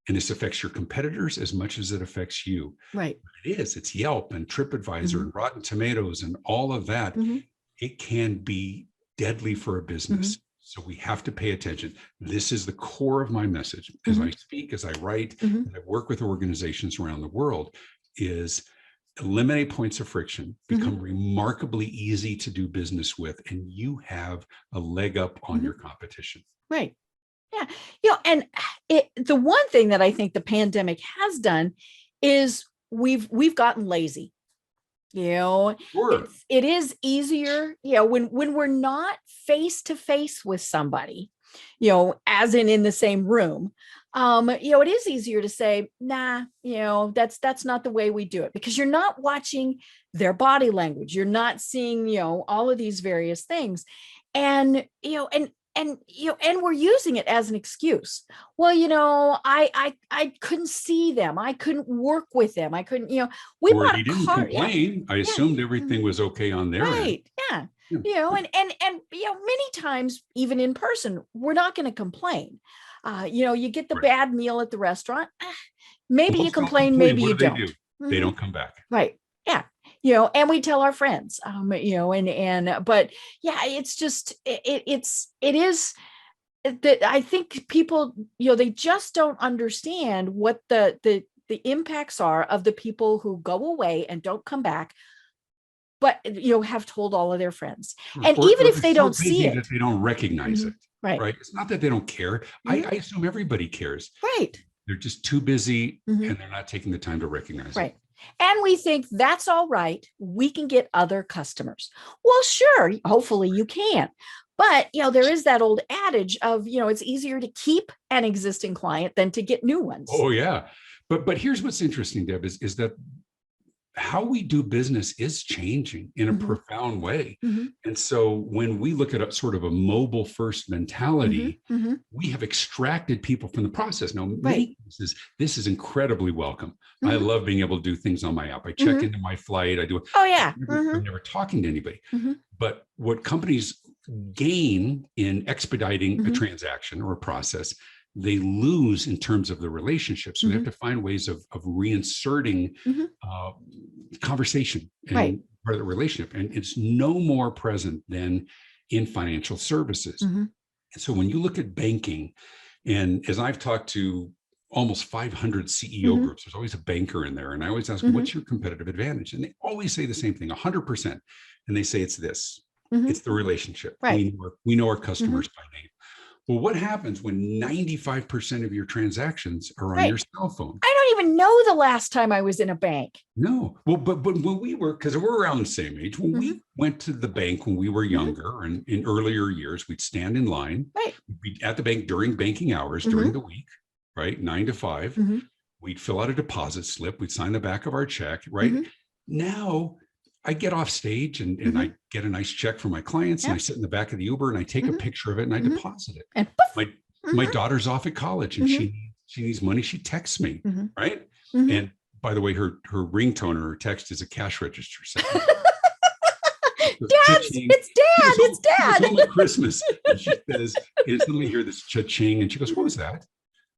And this affects your competitors as much as it affects you. Right. It's Yelp and TripAdvisor and Rotten Tomatoes and all of that. It can be deadly for a business. So we have to pay attention. This is the core of my message as I speak, as I write, as I work with organizations around the world, is eliminate points of friction, become remarkably easy to do business with, and you have a leg up on your competition. Right. Yeah. And the one thing that I think the pandemic has done is we've gotten lazy. Sure. It is easier, when we're not face to face with somebody, as in the same room, it is easier to say, nah, that's not the way we do it, because you're not watching their body language. You're not seeing, all of these various things. And we're using it as an excuse. Well, I couldn't see them. I couldn't work with them. I couldn't, we or bought he a didn't car. complain. I assumed everything was okay on their end. Right. Yeah. And many times, even in person, we're not going to complain. You get the bad meal at the restaurant. Maybe you complain, maybe you don't. They don't come back. Right. Yeah. And we tell our friends, but yeah, it's just, it is that I think people, they just don't understand what the impacts are of the people who go away and don't come back, but, have told all of their friends. And even if they don't see it, that they don't recognize it. Right. It's not that they don't care. I assume everybody cares. Right. They're just too busy and they're not taking the time to recognize it. And we think that's all right. We can get other customers. Well, sure. Hopefully you can. But, there is that old adage of, it's easier to keep an existing client than to get new ones. Oh, yeah. But here's what's interesting, Deb, is that how we do business is changing in a profound way. And so when we look at a sort of a mobile first mentality, we have extracted people from the process. Now, many cases, this is incredibly welcome. I love being able to do things on my app. I check into my flight. I do. Oh, yeah. I'm never talking to anybody. But what companies gain in expediting a transaction or a process, they lose in terms of the relationship. So we have to find ways of reinserting conversation and part of the relationship. And it's no more present than in financial services. And so when you look at banking, and as I've talked to almost 500 CEO groups, there's always a banker in there. And I always ask, what's your competitive advantage? And they always say the same thing, 100%. And they say it's this, it's the relationship. We know our customers by name. Well, what happens when 95% of your transactions are on your cell phone? I don't even know the last time I was in a bank. No. Well, but when we were, because we're around the same age, when we went to the bank when we were younger and in earlier years, we'd stand in line. We'd be at the bank during banking hours during the week, 9 to 5. We'd fill out a deposit slip. We'd sign the back of our check, Now, I get off stage and I get a nice check from my clients and I sit in the back of the Uber and I take a picture of it and I deposit it. And my daughter's off at college and she needs money. She texts me, And by the way, her ringtone or her text is a cash register. It's Dad. It's Dad. It's only Christmas. And she says, suddenly hear this cha-ching. And she goes, what was that?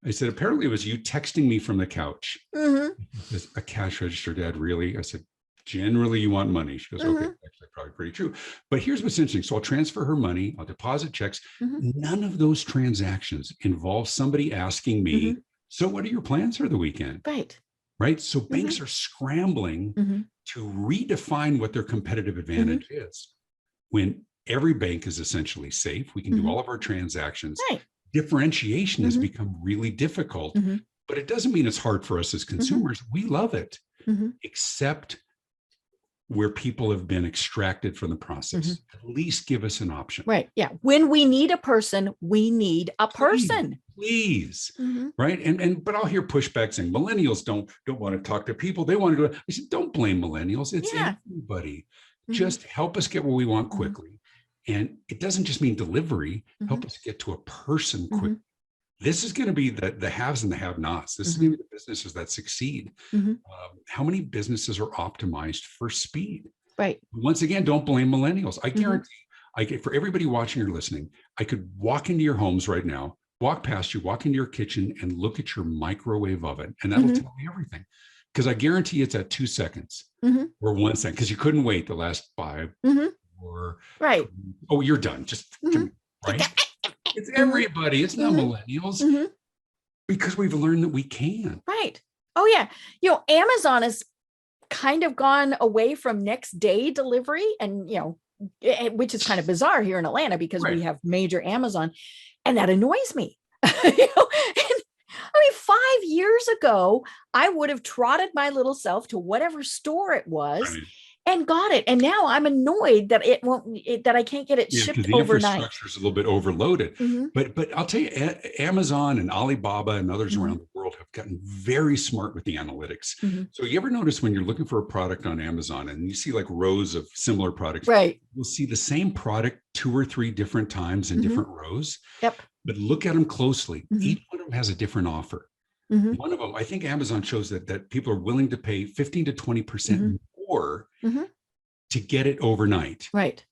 I said, apparently it was you texting me from the couch. Says, a cash register, Dad, really? I said, generally you want money. She goes, okay, actually probably pretty true. But here's what's interesting. So I'll transfer her money. I'll deposit checks. None of those transactions involve somebody asking me, so what are your plans for the weekend? Right. So banks are scrambling to redefine what their competitive advantage is. When every bank is essentially safe, we can do all of our transactions. Differentiation has become really difficult, but it doesn't mean it's hard for us as consumers. We love it, except where people have been extracted from the process. At least give us an option. Yeah. When we need a person, we need a person. Please. Right. But I'll hear pushback saying millennials don't want to talk to people. They want to do it. I said, don't blame millennials. It's everybody. Just help us get what we want quickly. And it doesn't just mean delivery. Help us get to a person quickly. This is going to be the haves and the have-nots. This is going to be the businesses that succeed. How many businesses are optimized for speed? Once again, don't blame millennials. I guarantee, for everybody watching or listening, I could walk into your homes right now, walk past you, walk into your kitchen and look at your microwave oven. And that'll tell me everything. Because I guarantee it's at 2 seconds or 1 second, because you couldn't wait the last 5 or, oh, you're done. Just right? It's everybody. It's not millennials, because we've learned that we can. Right. Oh, yeah. Amazon has kind of gone away from next day delivery, and, which is kind of bizarre here in Atlanta because we have major Amazon, and that annoys me. I mean, 5 years ago, I would have trotted my little self to whatever store it was and got it. And now I'm annoyed that that I can't get it shipped the overnight. Infrastructure is a little bit overloaded. But I'll tell you, Amazon and Alibaba and others around the world have gotten very smart with the analytics. So you ever notice when you're looking for a product on Amazon and you see like rows of similar products, you'll see the same product 2 or 3 different times in different rows. Yep. But look at them closely. Each one of them has a different offer. One of them, I think Amazon shows that people are willing to pay 15 to 20% more to get it overnight. Right.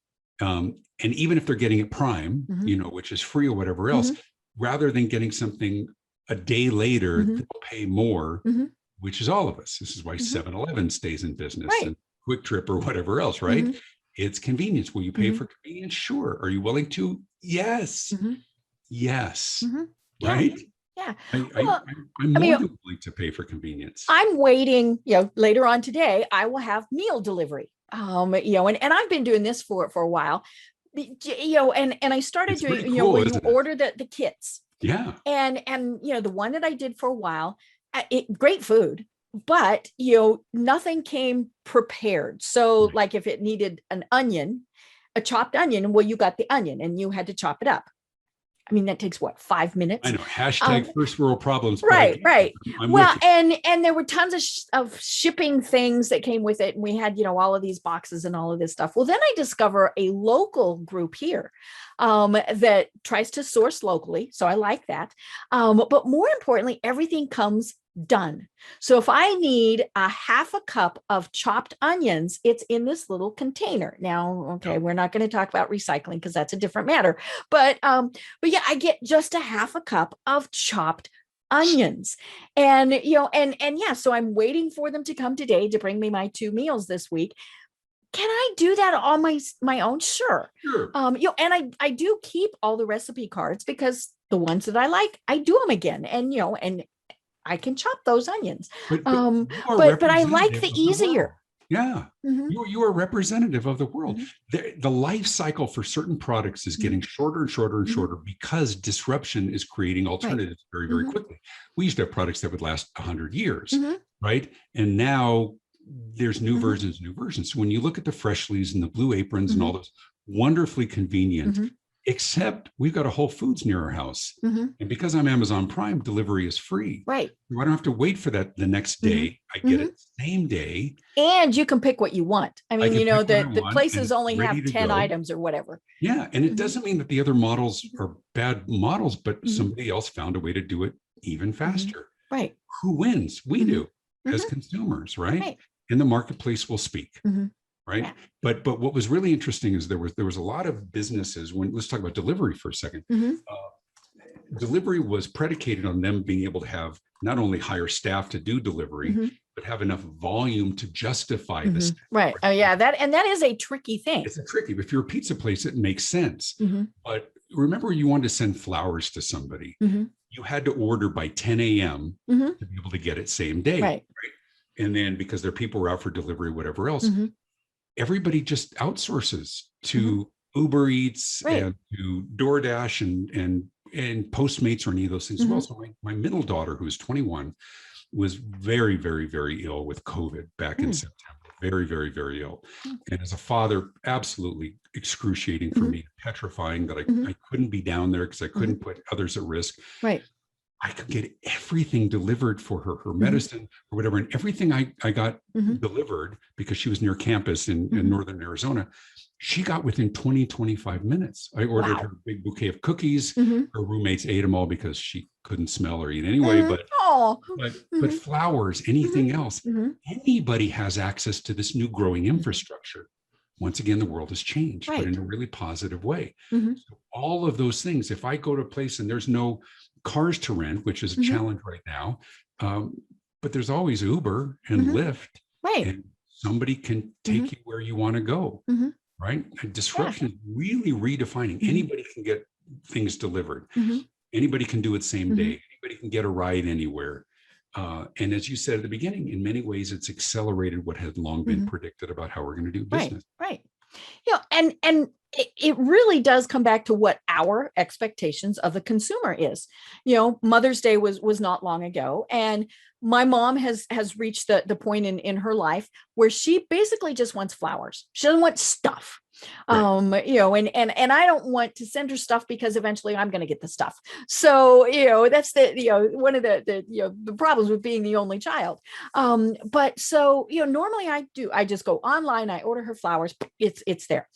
And even if they're getting it Prime, which is free or whatever else, rather than getting something a day later, they'll pay more, which is all of us. This is why 7-Eleven stays in business and Quick Trip or whatever else, right? It's convenience. Will you pay for convenience? Sure. Are you willing to? Yes. Yes. Right? Yeah. I'm more than willing to pay for convenience. I'm waiting, later on today, I will have meal delivery. And I've been doing this for a while, and I started doing, cool, when you order the kits. Yeah. And the one that I did for a while, great food, but, nothing came prepared. So like if it needed a chopped onion, well, you got the onion and you had to chop it up. I mean, that takes 5 minutes? I know. # first world problems. Right. Well, and there were tons of shipping things that came with it. And we had, all of these boxes and all of this stuff. Well, then I discover a local group here that tries to source locally. So I like that. But more importantly, everything comes done. So if I need a half a cup of chopped onions, it's in this little container. Now, okay, we're not going to talk about recycling because that's a different matter. But yeah, I get just a half a cup of chopped onions. And yeah, so I'm waiting for them to come today to bring me my 2 meals this week. Can I do that on my own? Sure. And I do keep all the recipe cards because the ones that I like, I do them again. And and I can chop those onions. But I like the easier. Yeah. You are representative of the world. The life cycle for certain products is getting shorter and shorter and shorter because disruption is creating alternatives very, very quickly. We used to have products that would last 100 years, right? And now there's new versions. So when you look at the Freshlies and the Blue Aprons and all those, wonderfully convenient, except we've got a Whole Foods near our house. And because I'm Amazon Prime, delivery is free. Right. I don't have to wait for that the next day. I get it same day. And you can pick what you want. I mean, the places only have 10 items or whatever. Yeah. And it doesn't mean that the other models are bad models, but somebody else found a way to do it even faster. Right. Who wins? We do as consumers, right? And the marketplace will speak. Right. Yeah. But what was really interesting is there was a lot of businesses let's talk about delivery for a second. Delivery was predicated on them being able to have not only hire staff to do delivery, but have enough volume to justify this. Right. Oh yeah. That is a tricky thing. It's tricky. If you're a pizza place, it makes sense. But remember, you wanted to send flowers to somebody. You had to order by 10 a.m. to be able to get it same day. Right. And then because their people were out for delivery, whatever else, everybody just outsources to Uber Eats and to DoorDash and Postmates or any of those things as well. So my middle daughter, who's 21, was very, very, very ill with COVID back in September. Very, very, very ill. And as a father, absolutely excruciating for me, petrifying that I couldn't be down there because I couldn't put others at risk. Right. I could get everything delivered for her medicine or whatever. And everything I got delivered because she was near campus in Northern Arizona, she got within 20, 25 minutes. I ordered her a big bouquet of cookies. Her roommates ate them all because she couldn't smell or eat anyway. But flowers, anything else, anybody has access to this new growing infrastructure. Once again, the world has changed, but in a really positive way. So all of those things, if I go to a place and there's no cars to rent, which is a challenge right now, but there's always Uber and Lyft, and somebody can take you where you want to go, right? And disruption is really redefining. Anybody can get things delivered. Mm-hmm. Anybody can do it same Mm-hmm. day. Anybody can get a ride anywhere. And as you said at the beginning, in many ways, it's accelerated what had long been Mm-hmm. predicted about how we're going to do Right, business. right. And it really does come back to what our expectations of the consumer is. Mother's Day was not long ago, and my mom has reached the point in her life where she basically just wants flowers. She doesn't want stuff. Right. And I don't want to send her stuff because eventually I'm going to get the stuff. So, that's one of the problems with being the only child. But so, normally I just go online, I order her flowers, it's there.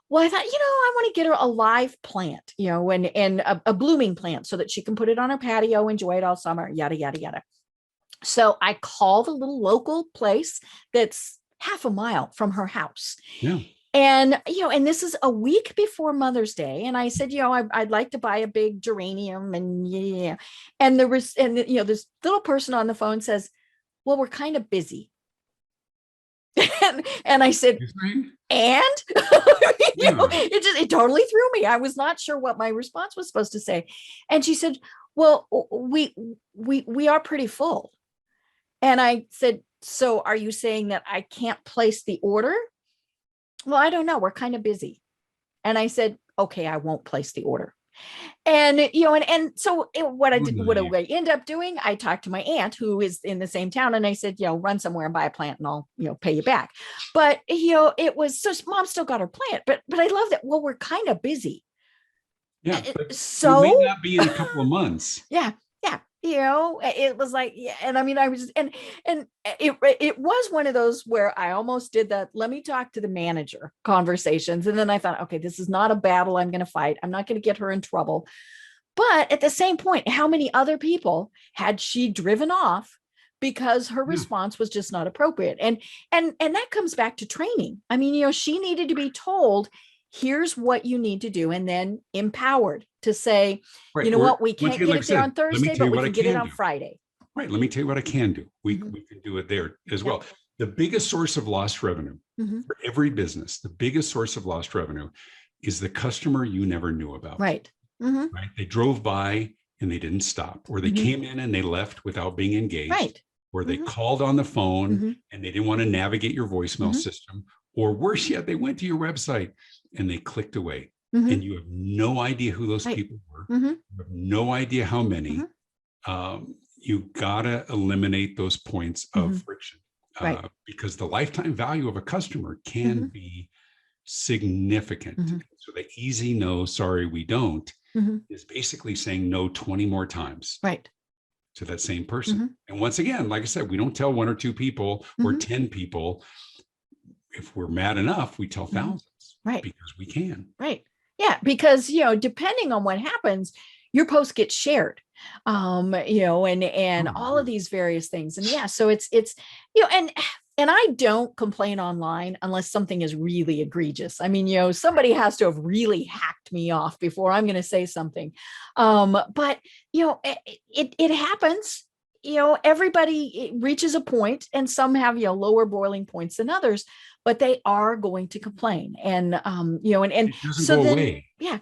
Well, I thought, I want to get her a live plant, and a blooming plant so that she can put it on her patio, enjoy it all summer, yada, yada, yada. So I call the little local place that's half a mile from her house. Yeah. And, and this is a week before Mother's Day. And I said, I'd like to buy a big geranium, and yeah. And this little person on the phone says, well, we're kind of busy. and I said, and it totally threw me. I was not sure what my response was supposed to say. And she said, well, we are pretty full. And I said, so are you saying that I can't place the order? Well, I don't know. We're kind of busy. And I said, okay, I won't place the order. And, so what I end up doing, I talked to my aunt who is in the same town, and I said, run somewhere and buy a plant and I'll, pay you back. But, it was, so mom still got her plant, but I love that. Well, we're kind of busy. Yeah. But so it may not be in a couple of months. Yeah. It was like, yeah. And I mean, I was, and it was one of those where I almost did that. Let me talk to the manager conversations. And then I thought, okay, this is not a battle I'm going to fight. I'm not going to get her in trouble. But at the same point, how many other people had she driven off because her response was just not appropriate? And that comes back to training. I mean, she needed to be told, here's what you need to do, and then empowered to say, right. What, we can't get it there on Thursday, but we can get it on Friday. Right. Let me tell you what I can do. We can do it there as well. The biggest source of lost revenue for every business, the biggest source of lost revenue is the customer you never knew about. Right. Mm-hmm. Right. They drove by and they didn't stop, or they came in and they left without being engaged. Right. Or they called on the phone and they didn't want to navigate your voicemail system. Or worse yet, they went to your website and they clicked away. And you have no idea who those people were. You have no idea how many. You gotta eliminate those points of friction, because the lifetime value of a customer can be significant. So the easy no, sorry, we don't, is basically saying no 20 more times. Right. To that same person. And once again, like I said, we don't tell one or two people or 10 people. If we're mad enough, we tell thousands. Right. Because we can. Right. Yeah. Because, depending on what happens, your post gets shared, and all of these various things. And yeah, so it's, and I don't complain online unless something is really egregious. I mean, somebody has to have really hacked me off before I'm going to say something. But, it happens. Everybody reaches a point, and some have, lower boiling points than others, but they are going to complain. And, and it doesn't so go then, away. Yeah.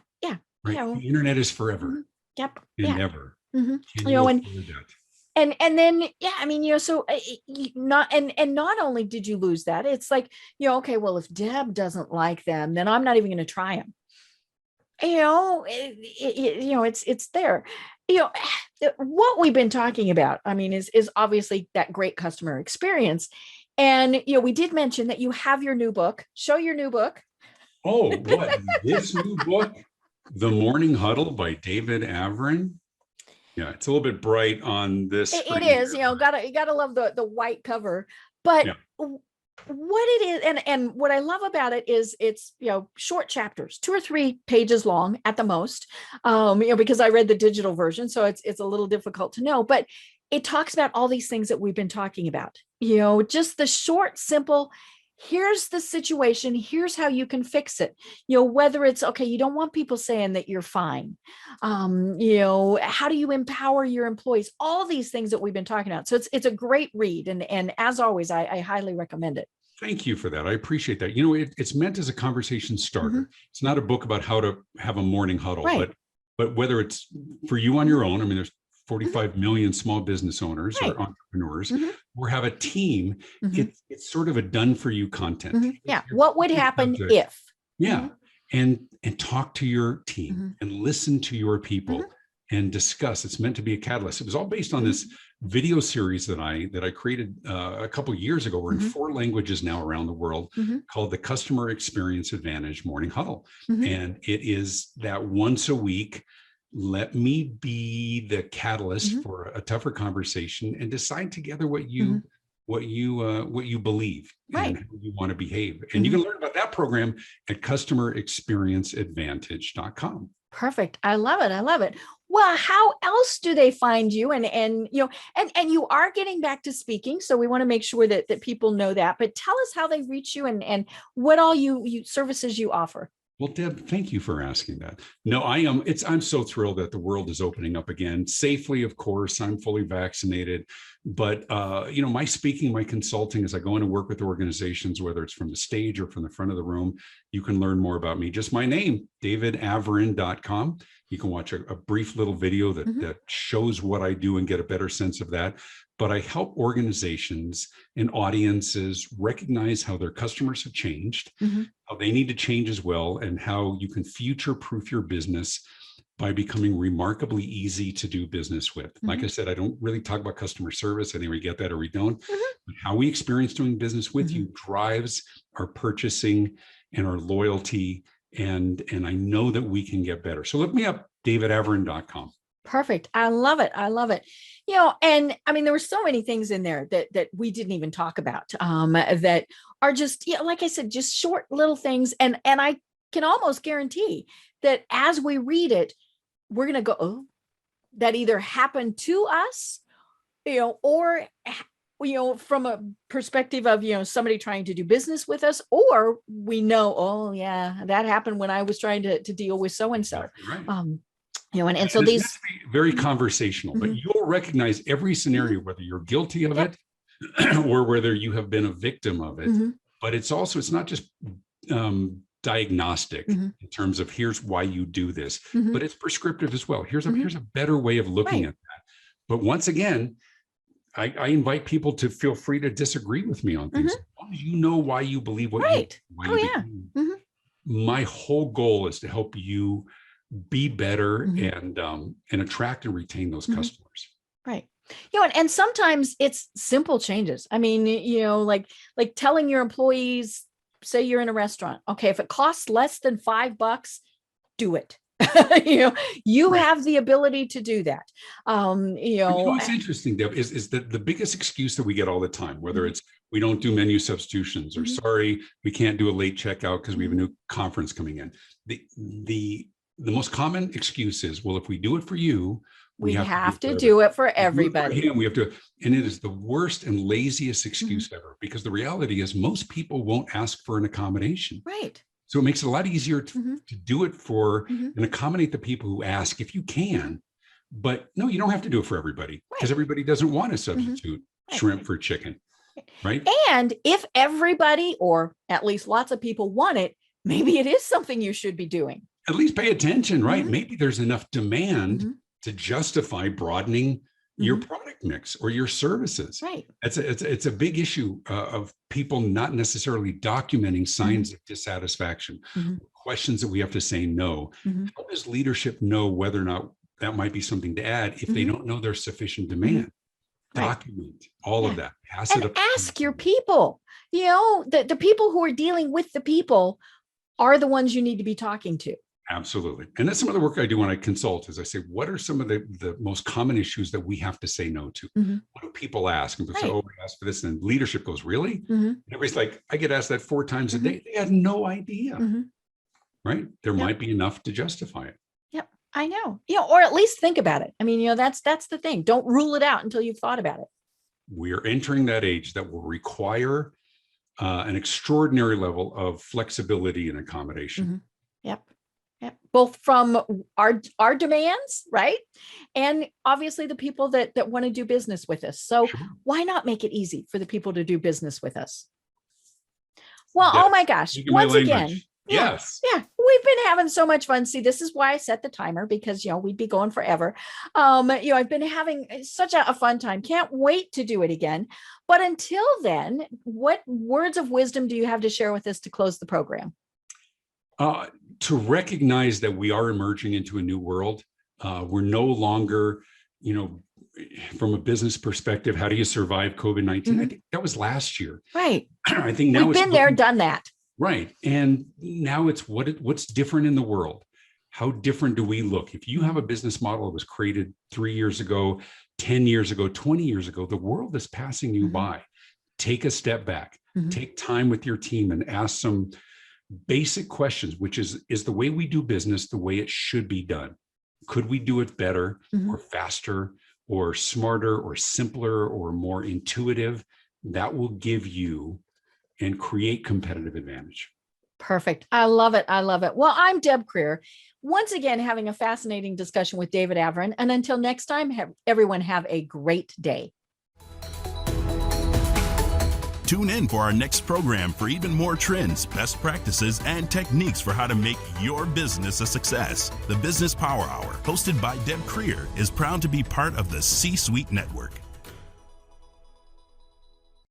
Right. The internet is forever. Yep. And never. And then, yeah, I mean, so not only did you lose that, it's like, okay, well, if Deb doesn't like them, then I'm not even going to try them. It's there. What we've been talking about, I mean, is obviously that great customer experience. And, we did mention that you have your new book. Show your new book. Oh, what? This new book, The Morning Huddle by David Avrin. Yeah, it's a little bit bright on this. It is, you gotta love the white cover. But what it is, and what I love about it is it's, short chapters, 2 or 3 pages long at the most. Because I read the digital version, so it's a little difficult to know, but it talks about all these things that we've been talking about. Just the short, simple, here's the situation, here's how you can fix it. Whether it's, okay, you don't want people saying that you're fine. How do you empower your employees? All these things that we've been talking about. So it's a great read. And as always, I highly recommend it. Thank you for that. I appreciate that. It's meant as a conversation starter. It's not a book about how to have a morning huddle, but but whether it's for you on your own, I mean, there's 45 million small business owners or entrepreneurs, or have a team, it's sort of a done for you content. Yeah. What would happen if? Yeah. And talk to your team and listen to your people and discuss. It's meant to be a catalyst. It was all based on this video series that I created a couple of years ago. We're in 4 languages now around the world, called the Customer Experience Advantage Morning Huddle. And it is that once a week, let me be the catalyst for a tougher conversation and decide together what you believe and how you want to behave. And you can learn about that program at customerexperienceadvantage.com. Perfect. I love it. I love it. Well, how else do they find you? And you are getting back to speaking, so we want to make sure that people know that. But tell us how they reach you and what all you services you offer. Well, Deb, thank you for asking that. No, I'm so thrilled that the world is opening up again safely. Of course, I'm fully vaccinated, but my speaking, my consulting, as I go in and work with organizations, whether it's from the stage or from the front of the room, you can learn more about me. Just my name, davidavrin.com. You can watch a brief little video that shows what I do and get a better sense of that. But I help organizations and audiences recognize how their customers have changed, how they need to change as well, and how you can future-proof your business by becoming remarkably easy to do business with. Like I said, I don't really talk about customer service. I think we get that or we don't. But how we experience doing business with you drives our purchasing and our loyalty. And I know that we can get better. So look me up, davidavrin.com. Perfect. I love it. I love it. And I mean, there were so many things in there that we didn't even talk about that are just, like I said, just short little things. And I can almost guarantee that as we read it, we're going to go, oh, that either happened to us, or, from a perspective of, somebody trying to do business with us, or we know, oh yeah, that happened when I was trying to deal with so-and-so. Exactly right. And so these very conversational, but you'll recognize every scenario, whether you're guilty of it or whether you have been a victim of it. But it's not just diagnostic in terms of here's why you do this, but it's prescriptive as well. Here's a better way of looking at that. But once again, I invite people to feel free to disagree with me on things. As long as you know why you believe what you believe. My whole goal is to help you be better and attract and retain those customers. Right. And sometimes it's simple changes. I mean, like telling your employees, say you're in a restaurant. Okay, if it costs less than $5, do it. You have the ability to do that. What's interesting, Deb, is that the biggest excuse that we get all the time, whether it's we don't do menu substitutions or sorry, we can't do a late checkout because we have a new conference coming in. The most common excuse is, well, if we do it for you, we have to do it for everybody. We have to, and it is the worst and laziest excuse ever, because the reality is most people won't ask for an accommodation. Right. So it makes it a lot easier to do it for and accommodate the people who ask if you can. But no, you don't have to do it for everybody, because everybody doesn't want to substitute shrimp for chicken. Right. And if everybody, or at least lots of people, want it, maybe it is something you should be doing. At least pay attention, right? Maybe there's enough demand to justify broadening your product mix or your services. Right. It's a big issue of people not necessarily documenting signs of dissatisfaction, questions that we have to say no. How does leadership know whether or not that might be something to add if they don't know there's sufficient demand? Document all of that. Pass it up. Ask your people. The people who are dealing with the people are the ones you need to be talking to. Absolutely. And that's some of the work I do when I consult, is I say, what are some of the most common issues that we have to say no to? What do people ask? And people say, oh, we asked for this. And leadership goes, really? And everybody's like, I get asked that 4 times a day. They had no idea, right? There might be enough to justify it. Yep. I know, or at least think about it. I mean, that's the thing. Don't rule it out until you've thought about it. We are entering that age that will require an extraordinary level of flexibility and accommodation. Yep. Both from our demands, right? And obviously the people that want to do business with us. So why not make it easy for the people to do business with us? Well, oh my gosh, once again. Yes. Yeah. We we've been having so much fun. See, this is why I set the timer, because, we'd be going forever. I've been having such a fun time. Can't wait to do it again. But until then, what words of wisdom do you have to share with us to close the program? To recognize that we are emerging into a new world. We're no longer, from a business perspective, how do you survive COVID-19? Mm-hmm. I think that was last year. Right. I think now we've been there, done that. Right. And now it's what's different in the world. How different do we look? If you have a business model that was created 3 years ago, 10 years ago, 20 years ago, the world is passing you by. Take a step back, take time with your team and ask some basic questions, which is the way we do business the way it should be done? Could we do it better or faster or smarter or simpler or more intuitive? That will give you and create competitive advantage. Perfect. I love it. I love it. Well, I'm Deb Creer, once again having a fascinating discussion with David Avrin. And until next time, everyone have a great day. Tune in for our next program for even more trends, best practices, and techniques for how to make your business a success. The Business Power Hour, hosted by Deb Creer, is proud to be part of the C-Suite Network.